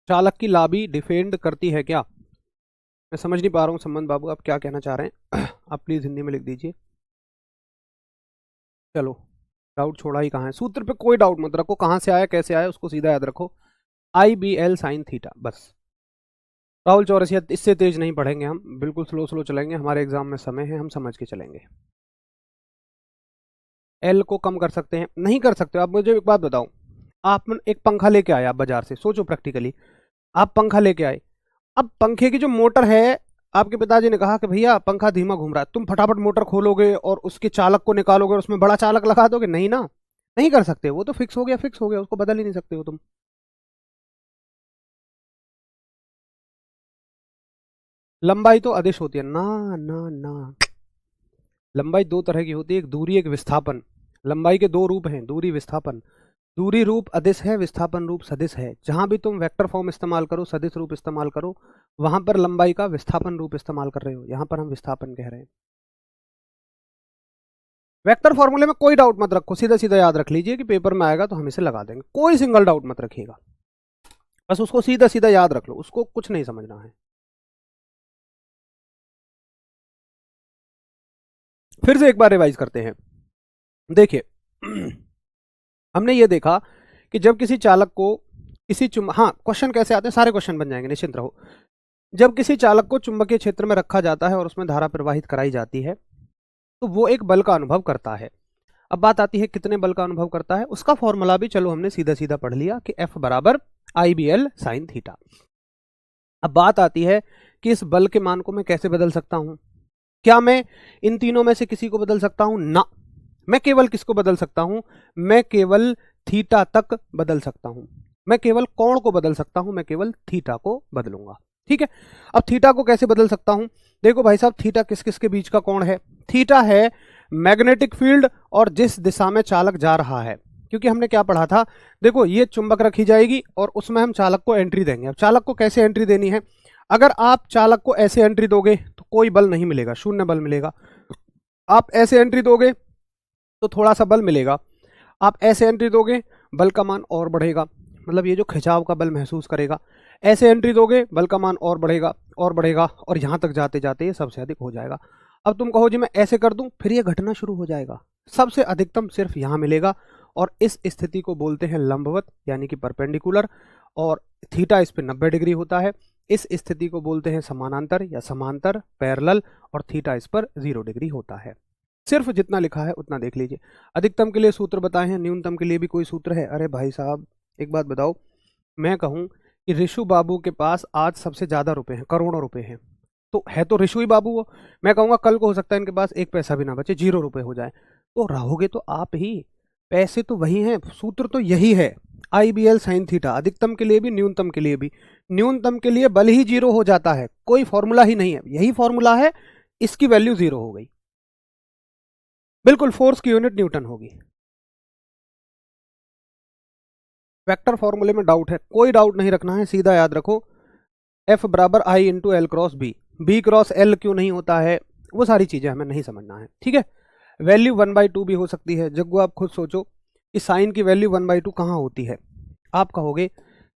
Speaker 1: चालक की लाबी डिफेंड करती है क्या? मैं समझ नहीं पा रहा हूँ संबंध बाबू, आप क्या कहना चाह रहे हैं? आप प्लीज हिंदी में लिख दीजिए। चलो, डाउट छोड़ा ही कहाँ है, सूत्र पे कोई डाउट मत रखो, कहाँ से आया कैसे आया उसको सीधा याद रखो, IBL साइन थीटा बस। राहुल चौरसिया इससे तेज नहीं पढ़ेंगे हम, बिल्कुल स्लो स्लो चलेंगे, हमारे एग्जाम में समय है, हम समझ के चलेंगे। एल को कम कर सकते हैं? नहीं कर सकते। आप मुझे एक बात बताओ, आप एक पंखा लेके आए आप बाजार से, सोचो प्रैक्टिकली, आप पंखा लेके आए, अब पंखे की जो मोटर है, आपके पिताजी ने कहा कि भैया पंखा धीमा घूम रहा है, तुम फटाफट मोटर खोलोगे और उसके चालक को निकालोगे और उसमें बड़ा चालक लगा दोगे? नहीं ना, नहीं कर सकते, वो तो फिक्स हो गया, फिक्स हो गया, उसको बदल ही नहीं सकते हो तुम। लंबाई तो अदिश होती है ना, ना ना, लंबाई दो तरह की होती है, एक दूरी एक विस्थापन। लंबाई के दो रूप हैं, दूरी विस्थापन। दूरी रूप अदिश है, विस्थापन रूप सदिश है। जहां भी तुम वेक्टर फॉर्म इस्तेमाल करो, सदिश रूप इस्तेमाल करो, वहां पर लंबाई का विस्थापन रूप इस्तेमाल कर रहे हो, यहां पर हम विस्थापन कह रहे हैं। वेक्टर फॉर्मूले में कोई डाउट मत रखो, सीधा सीधा याद रख लीजिए कि पेपर में आएगा तो हम इसे लगा देंगे, कोई सिंगल डाउट मत रखिएगा, बस उसको सीधा सीधा याद रख लो, उसको कुछ नहीं समझना है। फिर से एक बार रिवाइज करते हैं। देखिए हमने ये देखा कि जब किसी चालक को किसी हाँ, क्वेश्चन कैसे आते हैं, सारे क्वेश्चन बन जाएंगे, निश्चिंत रहो। जब किसी चालक को चुंबकीय क्षेत्र में रखा जाता है और उसमें धारा प्रवाहित कराई जाती है, तो वो एक बल का अनुभव करता है। अब बात आती है कितने बल का अनुभव करता है, उसका फॉर्मूला भी चलो हमने सीधा सीधा पढ़ लिया कि F बराबर IBL साइन थीटा। अब बात आती है कि इस बल के मान को मैं कैसे बदल सकता हूं? क्या मैं इन तीनों में से किसी को बदल सकता हूं? ना, मैं केवल किसको बदल सकता हूं? मैं केवल थीटा तक बदल सकता हूं। मैं केवल कोण को बदल सकता हूं, मैं केवल थीटा को बदलूंगा। ठीक है, अब थीटा को कैसे बदल सकता हूं? देखो भाई साहब, थीटा किस किस के बीच का कोण है? थीटा है मैग्नेटिक फील्ड और जिस दिशा में चालक जा रहा है। क्योंकि हमने क्या पढ़ा था, देखो ये चुंबक रखी जाएगी और उसमें हम चालक को एंट्री देंगे। अब चालक को कैसे एंट्री देनी है? अगर आप चालक को ऐसे एंट्री दोगे तो कोई बल नहीं मिलेगा, शून्य बल मिलेगा। आप ऐसे एंट्री दोगे तो थोड़ा सा बल मिलेगा। आप ऐसे एंट्री दोगे, बल का मान और बढ़ेगा, मतलब ये जो खिंचाव का बल महसूस करेगा। ऐसे एंट्री दोगे, बल का मान और बढ़ेगा और बढ़ेगा, और यहां तक जाते जाते ये सबसे अधिक हो जाएगा। अब तुम कहो जी मैं ऐसे कर दूं, फिर ये घटना शुरू हो जाएगा। सबसे अधिकतम सिर्फ यहां मिलेगा, और इस स्थिति को बोलते हैं लंबवत यानी कि परपेंडिकुलर, और थीटा इस पे 90 डिग्री होता है। इस स्थिति को बोलते हैं समानांतर या समांतर पैरेलल, और थीटा इस पर 0 डिग्री होता है। सिर्फ जितना लिखा है उतना देख लीजिए। अधिकतम के लिए सूत्र बताए हैं, न्यूनतम के लिए भी कोई सूत्र है? अरे भाई साहब एक बात बताओ, मैं कहूं कि ऋषु बाबू के पास आज सबसे ज्यादा रुपए हैं, करोड़ों रुपए हैं, तो है तो ऋषु ही बाबू वो। मैं कहूंगा कल को हो सकता है इनके पास एक पैसा भी ना बचे, 0 रुपए हो जाए, तो रहोगे तो आप ही, पैसे तो वही हैं, सूत्र तो यही है, IBL साइन थीटा। अधिकतम के लिए भी न्यूनतम के लिए भी। न्यूनतम के लिए बल ही 0 हो जाता है, कोई फॉर्मूला ही नहीं है, यही फॉर्मूला है, इसकी वैल्यू 0 हो गई। बिल्कुल फोर्स की यूनिट न्यूटन होगी। वेक्टर फॉर्मूले में डाउट है? कोई डाउट नहीं रखना है, सीधा याद रखो F बराबर I into L cross B. B cross L क्यों नहीं होता है, वो सारी चीजें हमें नहीं समझना है। ठीक है, वैल्यू 1/2 भी हो सकती है। जग्गू आप खुद सोचो कि साइन की वैल्यू 1/2 कहाँ होती है? आप कहोगे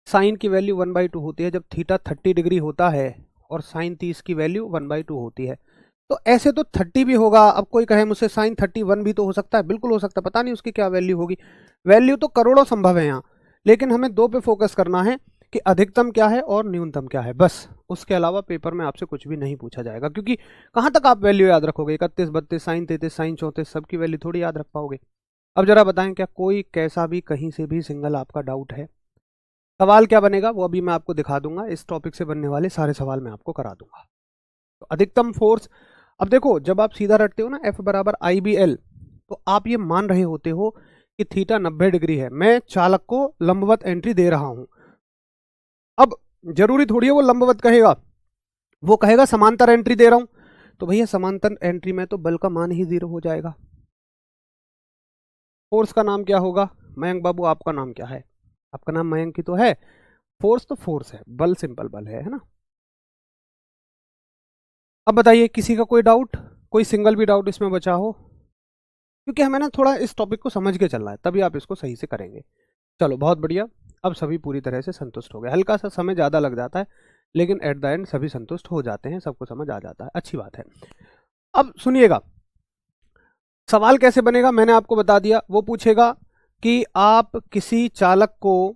Speaker 1: साइन की वैल्यू 1/2 होती है जब थीटा 30 डिग्री होता है और साइन 30 की वैल्यू 1/2 होती है। तो ऐसे तो 30 भी होगा। अब कोई कहे मुझसे साइन 31 भी तो हो सकता है, बिल्कुल हो सकता है, पता नहीं उसकी क्या वैल्यू होगी। वैल्यू तो करोड़ों संभव है यहाँ, लेकिन हमें दो पे फोकस करना है कि अधिकतम क्या है और न्यूनतम क्या है, बस। उसके अलावा पेपर में आपसे कुछ भी नहीं पूछा जाएगा, क्योंकि कहाँ तक आप वैल्यू याद रखोगे, 31, 32, साइन 33, साइन 34, सबकी वैल्यू थोड़ी याद रख पाओगे। अब जरा बताएं, क्या कोई कैसा भी कहीं से भी सिंगल आपका डाउट है? सवाल क्या बनेगा वो अभी मैं आपको दिखा दूंगा, इस टॉपिक से बनने वाले सारे सवाल मैं आपको करा दूंगा। तो अधिकतम फोर्स, अब देखो जब आप सीधा रटते हो ना F बराबर IBL, तो आप ये मान रहे होते हो कि थीटा 90 डिग्री है, मैं चालक को लंबवत एंट्री दे रहा हूं। अब जरूरी थोड़ी है वो लंबवत कहेगा, वो कहेगा समांतर एंट्री दे रहा हूं, तो भैया समांतर एंट्री में तो बल का मान ही 0 हो जाएगा। फोर्स का नाम क्या होगा? मयंक बाबू आपका नाम क्या है? आपका नाम मयंक ही तो है। फोर्स तो फोर्स है, बल सिंपल बल है ना। अब बताइए किसी का कोई डाउट, कोई सिंगल भी डाउट इसमें बचा हो? क्योंकि हमें ना थोड़ा इस टॉपिक को समझ के चलना है, तभी आप इसको सही से करेंगे। चलो बहुत बढ़िया, अब सभी पूरी तरह से संतुष्ट हो गए। हल्का सा समय ज़्यादा लग जाता है, लेकिन एट द एंड सभी संतुष्ट हो जाते हैं, सबको समझ आ जाता है, अच्छी बात है। अब सुनिएगा, सवाल कैसे बनेगा मैंने आपको बता दिया। वो पूछेगा कि आप किसी चालक को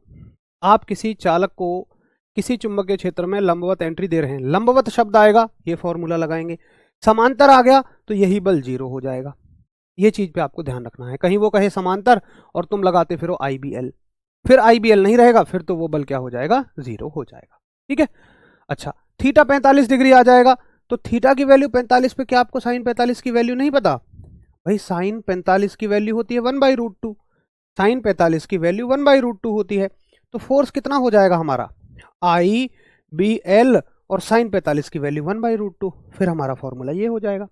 Speaker 1: किसी चुंबकीय क्षेत्र में लंबवत एंट्री दे रहे हैं। लंबवत शब्द आएगा, ये फॉर्मूला लगाएंगे। समांतर आ गया तो यही बल 0 हो जाएगा। ये चीज पे आपको ध्यान रखना है, कहीं वो कहे समांतर और तुम लगाते फिर IBL, फिर IBL नहीं रहेगा, फिर तो वो बल क्या हो जाएगा? 0 हो जाएगा। ठीक है। अच्छा, थीटा 45 डिग्री आ जाएगा, तो थीटा की वैल्यू 45 पे क्या आपको साइन 45 की वैल्यू नहीं पता? भाई साइन 45 की वैल्यू होती है 1/√2, साइन 45 की वैल्यू 1/√2 होती है। तो फोर्स कितना हो जाएगा हमारा? IBL, और साइन 45 की वैल्यू 1/√2, फिर हमारा फॉर्मूला ये हो जाएगा।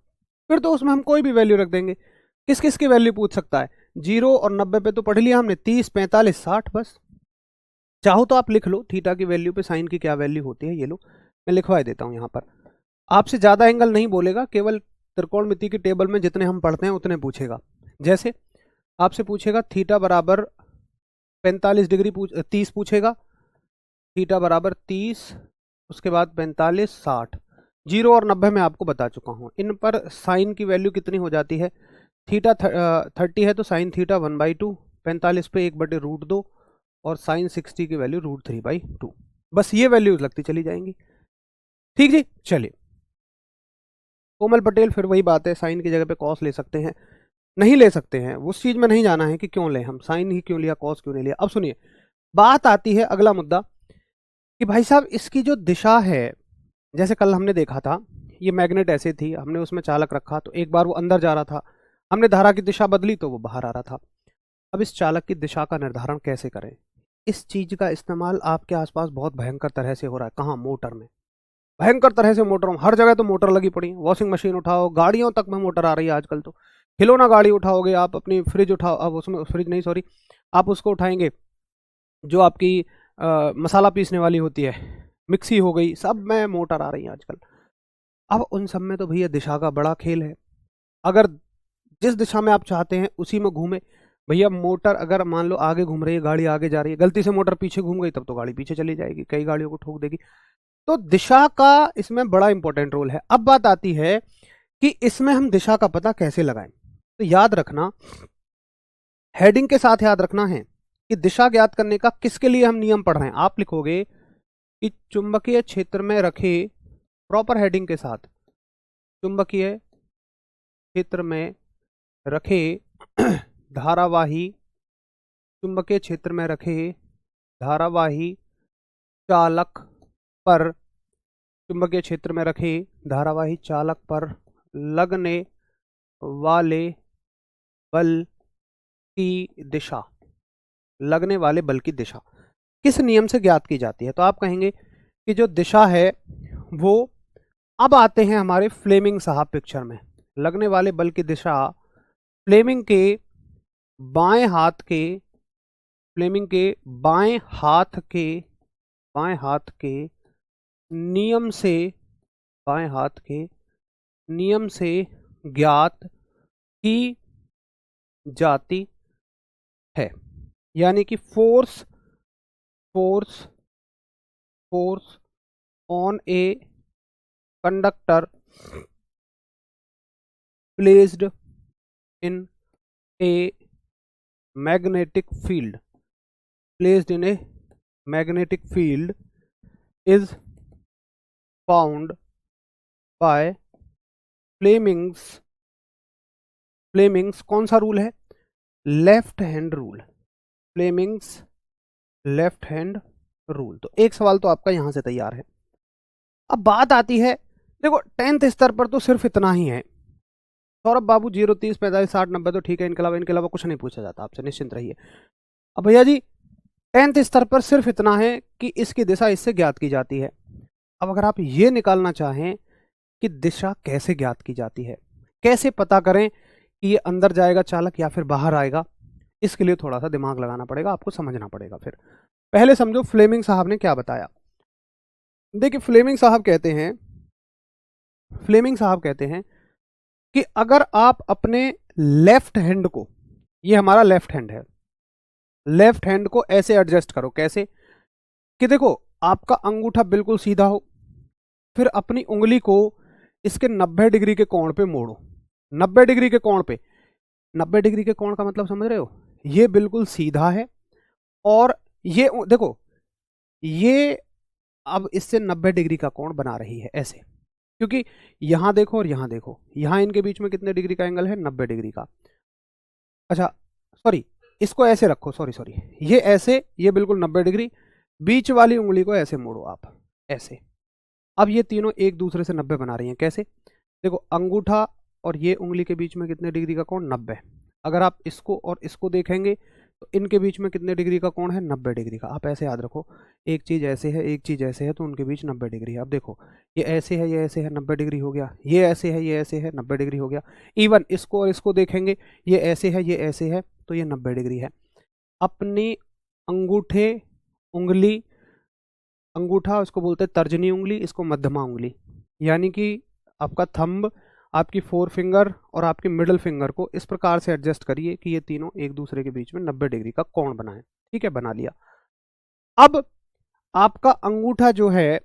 Speaker 1: फिर तो उसमें हम कोई भी वैल्यू रख देंगे। किस किस की वैल्यू पूछ सकता है? 0 और 90 पे तो पढ़ लिया हमने, 30, 45, 60, बस। चाहो तो आप लिख लो थीटा की वैल्यू पे साइन की क्या वैल्यू होती है, ये लो मैं लिखवा देता हूं यहां पर। आपसे ज्यादा एंगल नहीं बोलेगा, केवल त्रिकोणमिति की टेबल में जितने हम पढ़ते हैं उतने पूछेगा। जैसे आपसे पूछेगा थीटा बराबर 45 डिग्री 30 पूछेगा, थीटा बराबर 30, उसके बाद 45, 60, 0 और 90 में आपको बता चुका हूं। इन पर साइन की वैल्यू कितनी हो जाती है? थीटा 30 है तो साइन थीटा 1/2, 45 पे 1/√2, और साइन 60 की वैल्यू √3/2। बस ये वैल्यू लगती चली जाएंगी। ठीक जी, चलिए। कोमल पटेल, फिर वही बात है, साइन की जगह पे कॉस ले सकते हैं, नहीं ले सकते हैं, उस चीज में नहीं जाना है कि क्यों ले, हम साइन ही क्यों लिया, कॉस क्यों नहीं लिया। अब सुनिए, बात आती है अगला मुद्दा कि भाई साहब इसकी जो दिशा है, जैसे कल हमने देखा था, ये मैग्नेट ऐसे थी, हमने उसमें चालक रखा तो एक बार वो अंदर जा रहा था, हमने धारा की दिशा बदली तो वो बाहर आ रहा था। अब इस चालक की दिशा का निर्धारण कैसे करें? इस चीज का इस्तेमाल आपके आसपास बहुत भयंकर तरह से हो रहा है। कहाँ? मोटर में, भयंकर तरह से मोटर, हर जगह तो मोटर लगी पड़ी है। वॉशिंग मशीन उठाओ, गाड़ियों तक में मोटर आ रही है आजकल तो। खिलौना गाड़ी उठाओगे आप, अपनी फ्रिज उठाओ, अब उसमें फ्रिज नहीं सॉरी, आप उसको उठाएंगे जो आपकी मसाला पीसने वाली होती है, मिक्सी हो गई, सब में मोटर आ रही है आजकल। अब उन सब में तो भैया दिशा का बड़ा खेल है। अगर जिस दिशा में आप चाहते हैं उसी में घूमे, भैया मोटर अगर मान लो आगे घूम रही है, गाड़ी आगे जा रही है, गलती से मोटर पीछे घूम गई तब तो गाड़ी पीछे चली जाएगी, कई गाड़ियों को ठोक देगी। तो दिशा का इसमें बड़ा इंपॉर्टेंट रोल है। अब बात आती है कि इसमें हम दिशा का पता कैसे लगाएं। तो याद रखना, हेडिंग के साथ याद रखना है कि दिशा ज्ञात करने का किसके लिए हम नियम पढ़ रहे हैं। आप लिखोगे कि चुंबकीय क्षेत्र में रखे, प्रॉपर हेडिंग के साथ, चुंबकीय क्षेत्र में रखे धारावाही, चुंबकीय क्षेत्र में रखे धारावाही चालक पर, चुंबकीय क्षेत्र में रखे धारावाही चालक पर लगने वाले बल की दिशा, लगने वाले बल की दिशा किस नियम से ज्ञात की जाती है? तो आप कहेंगे कि जो दिशा है वो, अब आते हैं हमारे फ्लेमिंग साहब पिक्चर में। लगने वाले बल की दिशा फ्लेमिंग के बाएं हाथ के, फ्लेमिंग के बाएं हाथ के नियम से, बाएं हाथ के नियम से ज्ञात की जाती है। यानी कि force force force on a conductor placed in a magnetic field, placed in a magnetic field is found by Fleming's कौन सा रूल है? Left hand rule, Fleming's left hand rule. तो एक सवाल तो आपका यहां से तैयार है। अब बात आती है, देखो 10th स्तर पर तो सिर्फ इतना ही है। सौरभ बाबू 0 30 45 60 90 तो ठीक है, इनके अलावा कुछ नहीं पूछा जाता आपसे, निश्चिंत रहिए। अब भैया जी 10th स्तर पर सिर्फ इतना है कि इसकी दिशा इससे ज्ञात की जाती है। अब अगर आप ये निकालना चाहें कि दिशा कैसे ज्ञात की जाती है, कैसे पता करें कि ये अंदर जाएगा चालक या फिर बाहर आएगा, इसके लिए थोड़ा सा दिमाग लगाना पड़ेगा, आपको समझना पड़ेगा। फिर पहले समझो फ्लेमिंग साहब ने क्या बताया। देखिए फ्लेमिंग साहब कहते हैं कि अगर आप अपने लेफ्ट हैंड को, ये हमारा लेफ्ट हैंड है, लेफ्ट हैंड को ऐसे एडजस्ट करो। कैसे? कि देखो आपका अंगूठा बिल्कुल सीधा हो, फिर अपनी उंगली को इसके 90 डिग्री के कोण पे मोड़ो। 90 डिग्री के कोण पे, 90 डिग्री के कोण का मतलब समझ रहे हो? ये बिल्कुल सीधा है और ये देखो ये अब इससे 90 डिग्री का कोण बना रही है ऐसे, क्योंकि यहां देखो और यहां देखो, यहां इनके बीच में कितने डिग्री का एंगल है? 90 डिग्री का। अच्छा सॉरी, इसको ऐसे रखो, सॉरी ये ऐसे, ये बिल्कुल 90 डिग्री, बीच वाली उंगली को ऐसे मोड़ो आप, ऐसे। अब ये तीनों एक दूसरे से 90 बना रही हैं। कैसे? देखो अंगूठा और ये उंगली के बीच में कितने डिग्री का कोण? 90। अगर आप इसको और इसको देखेंगे तो इनके बीच में कितने डिग्री का कोण है? 90 डिग्री का। आप ऐसे याद रखो, एक चीज़ ऐसे है, एक चीज़ ऐसे है, तो उनके बीच 90 डिग्री है। अब देखो ये ऐसे है, ये ऐसे है, 90 डिग्री हो गया, ये ऐसे है, ये ऐसे है, 90 डिग्री हो गया। इवन इसको और इसको देखेंगे, ये ऐसे है, ये ऐसे है, तो ये 90 डिग्री है। अपनी अंगूठे, उंगली, अंगूठा इसको बोलते हैं तर्जनी उंगली, इसको मध्यमा उंगली, यानी कि आपका थंब, आपकी 4 फिंगर और आपकी मिडल फिंगर को इस प्रकार से एडजस्ट करिए कि ये तीनों एक दूसरे के बीच में 90 डिग्री का कोण बनाएं। ठीक है, बना लिया। अब आपका अंगूठा जो है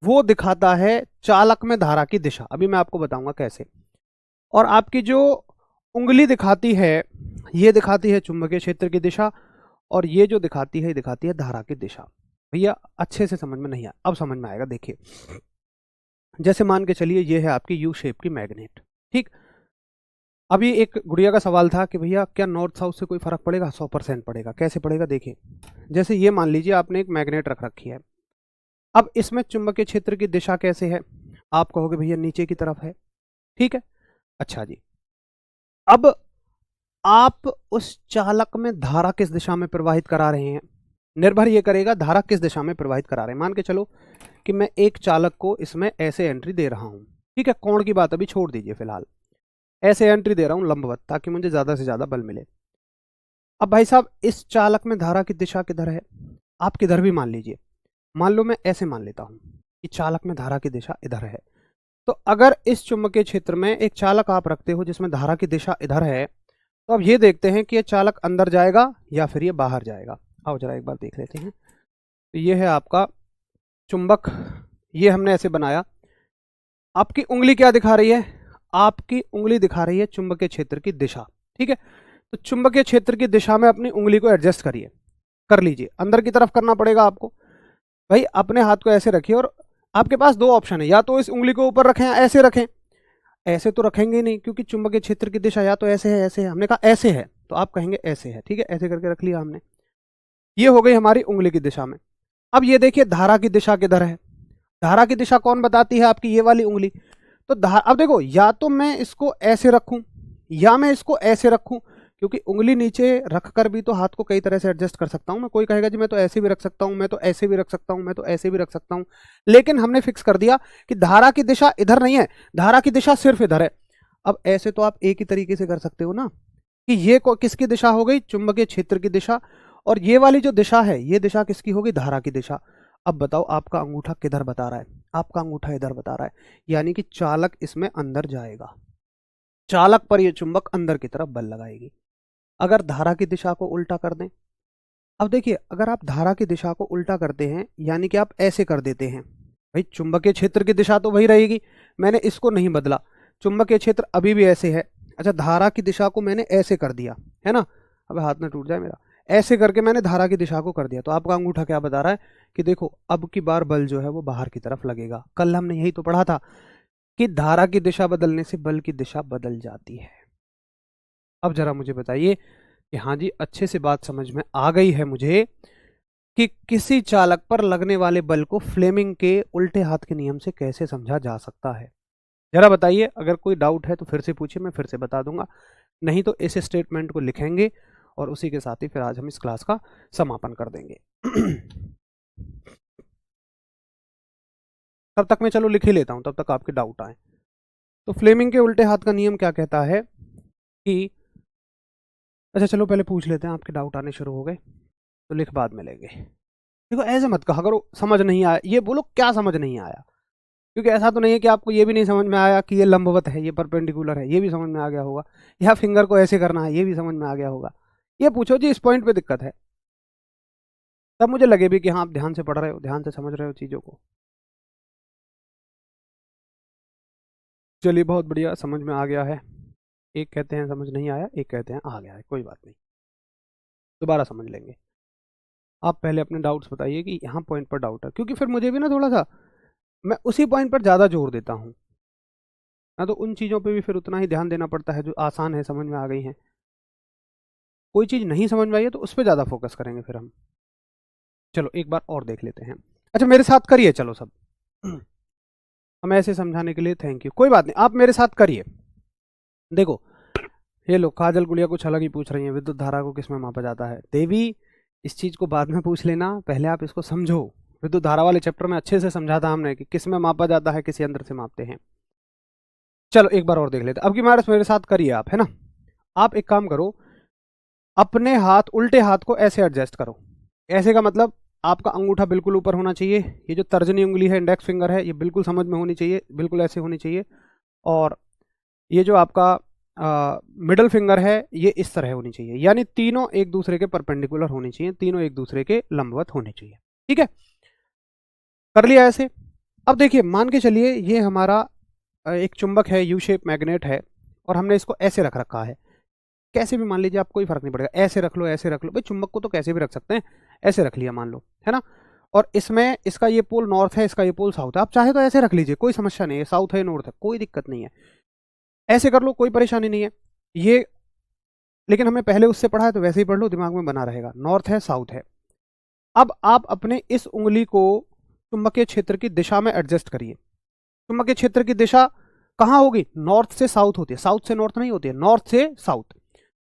Speaker 1: वो दिखाता है चालक में धारा की दिशा, अभी मैं आपको बताऊंगा कैसे। और आपकी जो उंगली दिखाती है, ये दिखाती है चुंबकीय क्षेत्र की दिशा, और ये जो दिखाती है, ये दिखाती है धारा की दिशा। भैया अच्छे से समझ में नहीं आया, अब समझ में आएगा। देखिए जैसे मान के चलिए ये है आपकी यू शेप की मैग्नेट। ठीक, अभी एक गुड़िया का सवाल था कि भैया क्या नॉर्थ साउथ से कोई फर्क पड़ेगा? 100% पड़ेगा। कैसे पड़ेगा? देखिए जैसे ये मान लीजिए आपने एक मैग्नेट रख रखी है, अब इसमें चुंबकीय क्षेत्र की दिशा कैसे है? आप कहोगे भैया नीचे की तरफ है। ठीक है, अच्छा जी, अब आप उस चालक में धारा किस दिशा में प्रवाहित करा रहे हैं, निर्भर ये करेगा धारा किस दिशा में प्रवाहित करा रहे हैं। मान के चलो कि मैं एक चालक को इसमें ऐसे एंट्री दे रहा हूं, ठीक है, कोण की बात अभी छोड़ दीजिए फिलहाल, ऐसे एंट्री दे रहा हूं लंबवत, ताकि मुझे ज्यादा से ज्यादा बल मिले। अब भाई साहब इस चालक में धारा की दिशा किधर है? आप किधर भी मान लीजिए, मान लो मैं ऐसे मान लेता हूं कि चालक में धारा की दिशा इधर है। तो अगर इस चुंबकीय क्षेत्र में एक चालक आप रखते हो जिसमें धारा की दिशा इधर है, तो अब ये देखते हैं कि ये चालक अंदर जाएगा या फिर ये बाहर जाएगा। आओ जरा एक बार देख लेते हैं। तो ये है आपका चुंबक, ये हमने ऐसे बनाया। आपकी उंगली क्या दिखा रही है? आपकी उंगली दिखा रही है चुंबकीय क्षेत्र की दिशा। ठीक है, तो चुंबकीय क्षेत्र की दिशा में अपनी उंगली को एडजस्ट करिए, कर लीजिए, अंदर की तरफ करना पड़ेगा आपको। भाई अपने हाथ को ऐसे रखिए, और आपके पास दो ऑप्शन है, या तो इस उंगली को ऊपर रखें या ऐसे रखें। ऐसे तो रखेंगे नहीं, क्योंकि चुंबकीय क्षेत्र की दिशा या तो ऐसे है, ऐसे है, हमने कहा ऐसे है, तो आप कहेंगे ऐसे है। ठीक है, ऐसे करके रख लिया हमने, ये हो गई हमारी उंगली की दिशा में। अब ये देखिए धारा की दिशा किधर है? धारा की दिशा कौन बताती है? आपकी ये वाली उंगली। तो अब देखो, या तो मैं इसको ऐसे रखूं या मैं इसको ऐसे रखूं, क्योंकि उंगली नीचे रखकर भी तो हाथ को कई तरह से एडजस्ट कर सकता हूं मैं। कोई कहेगा जी मैं तो ऐसे भी रख सकता हूं, मैं तो ऐसे भी रख सकता हूं, मैं तो ऐसे भी रख सकता हूं, लेकिन हमने फिक्स कर दिया कि धारा की दिशा इधर नहीं है, धारा की दिशा सिर्फ इधर है। अब ऐसे तो आप एक ही तरीके से कर सकते हो ना, कि ये किसकी दिशा हो गई? चुंबकीय क्षेत्र की दिशा, और ये वाली जो दिशा है, ये दिशा किसकी होगी? धारा की दिशा। अब बताओ आपका अंगूठा किधर बता रहा है? आपका अंगूठा इधर बता रहा है, यानी कि चालक इसमें अंदर जाएगा, चालक पर ये चुंबक अंदर की तरफ बल लगाएगी। अगर धारा की दिशा को उल्टा कर दें, अब देखिए अगर आप धारा की दिशा को उल्टा करते हैं, यानी कि आप ऐसे कर देते हैं, भाई चुंबकीय क्षेत्र की दिशा तो वही रहेगी, मैंने इसको नहीं बदला, चुंबकीय क्षेत्र अभी भी ऐसे है। अच्छा, धारा की दिशा को मैंने ऐसे कर दिया है ना, अब हाथ में टूट जाए मेरा, ऐसे करके मैंने धारा की दिशा को कर दिया, तो आपका अंगूठा क्या बता रहा है कि देखो अब की बार बल जो है वो बाहर की तरफ लगेगा। कल हमने यही तो पढ़ा था कि धारा की दिशा बदलने से बल की दिशा बदल जाती है। अब जरा मुझे बताइए कि हाँ जी, अच्छे से बात समझ में आ गई है मुझे कि किसी चालक पर लगने वाले बल को फ्लेमिंग के उल्टे हाथ के नियम से कैसे समझा जा सकता है। जरा बताइए, अगर कोई डाउट है तो फिर से पूछिए, मैं फिर से बता दूंगा, नहीं तो इस स्टेटमेंट को लिखेंगे और उसी के साथ ही फिर आज हम इस क्लास का समापन कर देंगे। तब तक मैं चलो लिख ही लेता हूं, तब तक आपके डाउट आए। तो फ्लेमिंग के उल्टे हाथ का नियम क्या कहता है कि, अच्छा चलो पहले पूछ लेते हैं, आपके डाउट आने शुरू हो गए तो लिख बाद में लेंगे। देखो ऐसे मत कहा करो समझ नहीं आया, ये बोलो क्या समझ नहीं आया, क्योंकि ऐसा तो नहीं है कि आपको ये भी नहीं समझ में आया कि ये लंबवत है, ये परपेंडिकुलर है, ये भी समझ में आ गया होगा, या फिंगर को ऐसे करना है, ये भी समझ में आ गया होगा। ये पूछो जी इस पॉइंट पे दिक्कत है, तब मुझे लगे भी कि हाँ आप ध्यान से पढ़ रहे हो, ध्यान से समझ रहे हो चीज़ों को। चलिए बहुत बढ़िया, समझ में आ गया है। एक कहते हैं समझ नहीं आया, एक कहते हैं आ गया है, कोई बात नहीं, दोबारा समझ लेंगे। आप पहले अपने डाउट्स बताइए कि यहाँ पॉइंट पर डाउट है, क्योंकि फिर मुझे भी ना थोड़ा सा, मैं उसी पॉइंट पर ज़्यादा जोर देता हूँ ना, तो उन चीज़ों पे भी फिर उतना ही ध्यान देना पड़ता है जो आसान है, समझ में आ गई हैं। कोई चीज़ नहीं समझ में आई है तो उस पर ज़्यादा फोकस करेंगे फिर हम। चलो एक बार और देख लेते हैं। अच्छा मेरे साथ करिए चलो सब। हम ऐसे समझाने के लिए थैंक यू, कोई बात नहीं, आप मेरे साथ करिए। देखो ये लो, काजल गुड़िया कुछ अलग ही पूछ रही हैं, विद्युत धारा को किस में मापा जाता है। देवी इस चीज़ को बाद में पूछ लेना, पहले आप इसको समझो। विद्युत धारा वाले चैप्टर में अच्छे से समझा था हमने कि किस में मापा जाता है, किसी यंत्र से मापते हैं। चलो एक बार और देख लेते, अब की बार मेरे साथ करिए आप, है ना। आप एक काम करो, अपने हाथ उल्टे हाथ को ऐसे एडजस्ट करो। ऐसे का मतलब आपका अंगूठा बिल्कुल ऊपर होना चाहिए, ये जो तर्जनी उंगली है, इंडेक्स फिंगर है, ये बिल्कुल समझ में होनी चाहिए, बिल्कुल ऐसे होनी चाहिए। और ये जो आपका मिडल फिंगर है ये इस तरह होनी चाहिए, यानी तीनों एक दूसरे के परपेंडिकुलर होनी चाहिए, तीनों एक दूसरे के लंबवत होने चाहिए। ठीक है, कर लिया ऐसे। अब देखिए मान के चलिए ये हमारा एक चुंबक है, यू शेप मैग्नेट है, और हमने इसको ऐसे रख रखा है। कैसे भी मान लीजिए, आप कोई फर्क नहीं पड़ेगा, ऐसे रख लो ऐसे रख लो, भाई चुंबक को तो कैसे भी रख सकते हैं, ऐसे रख लिया मान लो, है ना। और इसमें इसका ये पोल नॉर्थ है, इसका ये पोल साउथ है, आप चाहे तो ऐसे रख लीजिए, कोई समस्या नहीं है, साउथ है नॉर्थ है, कोई दिक्कत नहीं है, ऐसे कर लो, कोई परेशानी नहीं है ये। लेकिन हमने पहले उससे पढ़ा है तो वैसे ही पढ़ लो, दिमाग में बना रहेगा, नॉर्थ है साउथ है। अब आप अपने इस उंगली को चुंबकीय क्षेत्र की दिशा में एडजस्ट करिए। चुंबकीय क्षेत्र की दिशा कहाँ होगी, नॉर्थ से साउथ होती है, साउथ से नॉर्थ नहीं होती है, नॉर्थ से साउथ।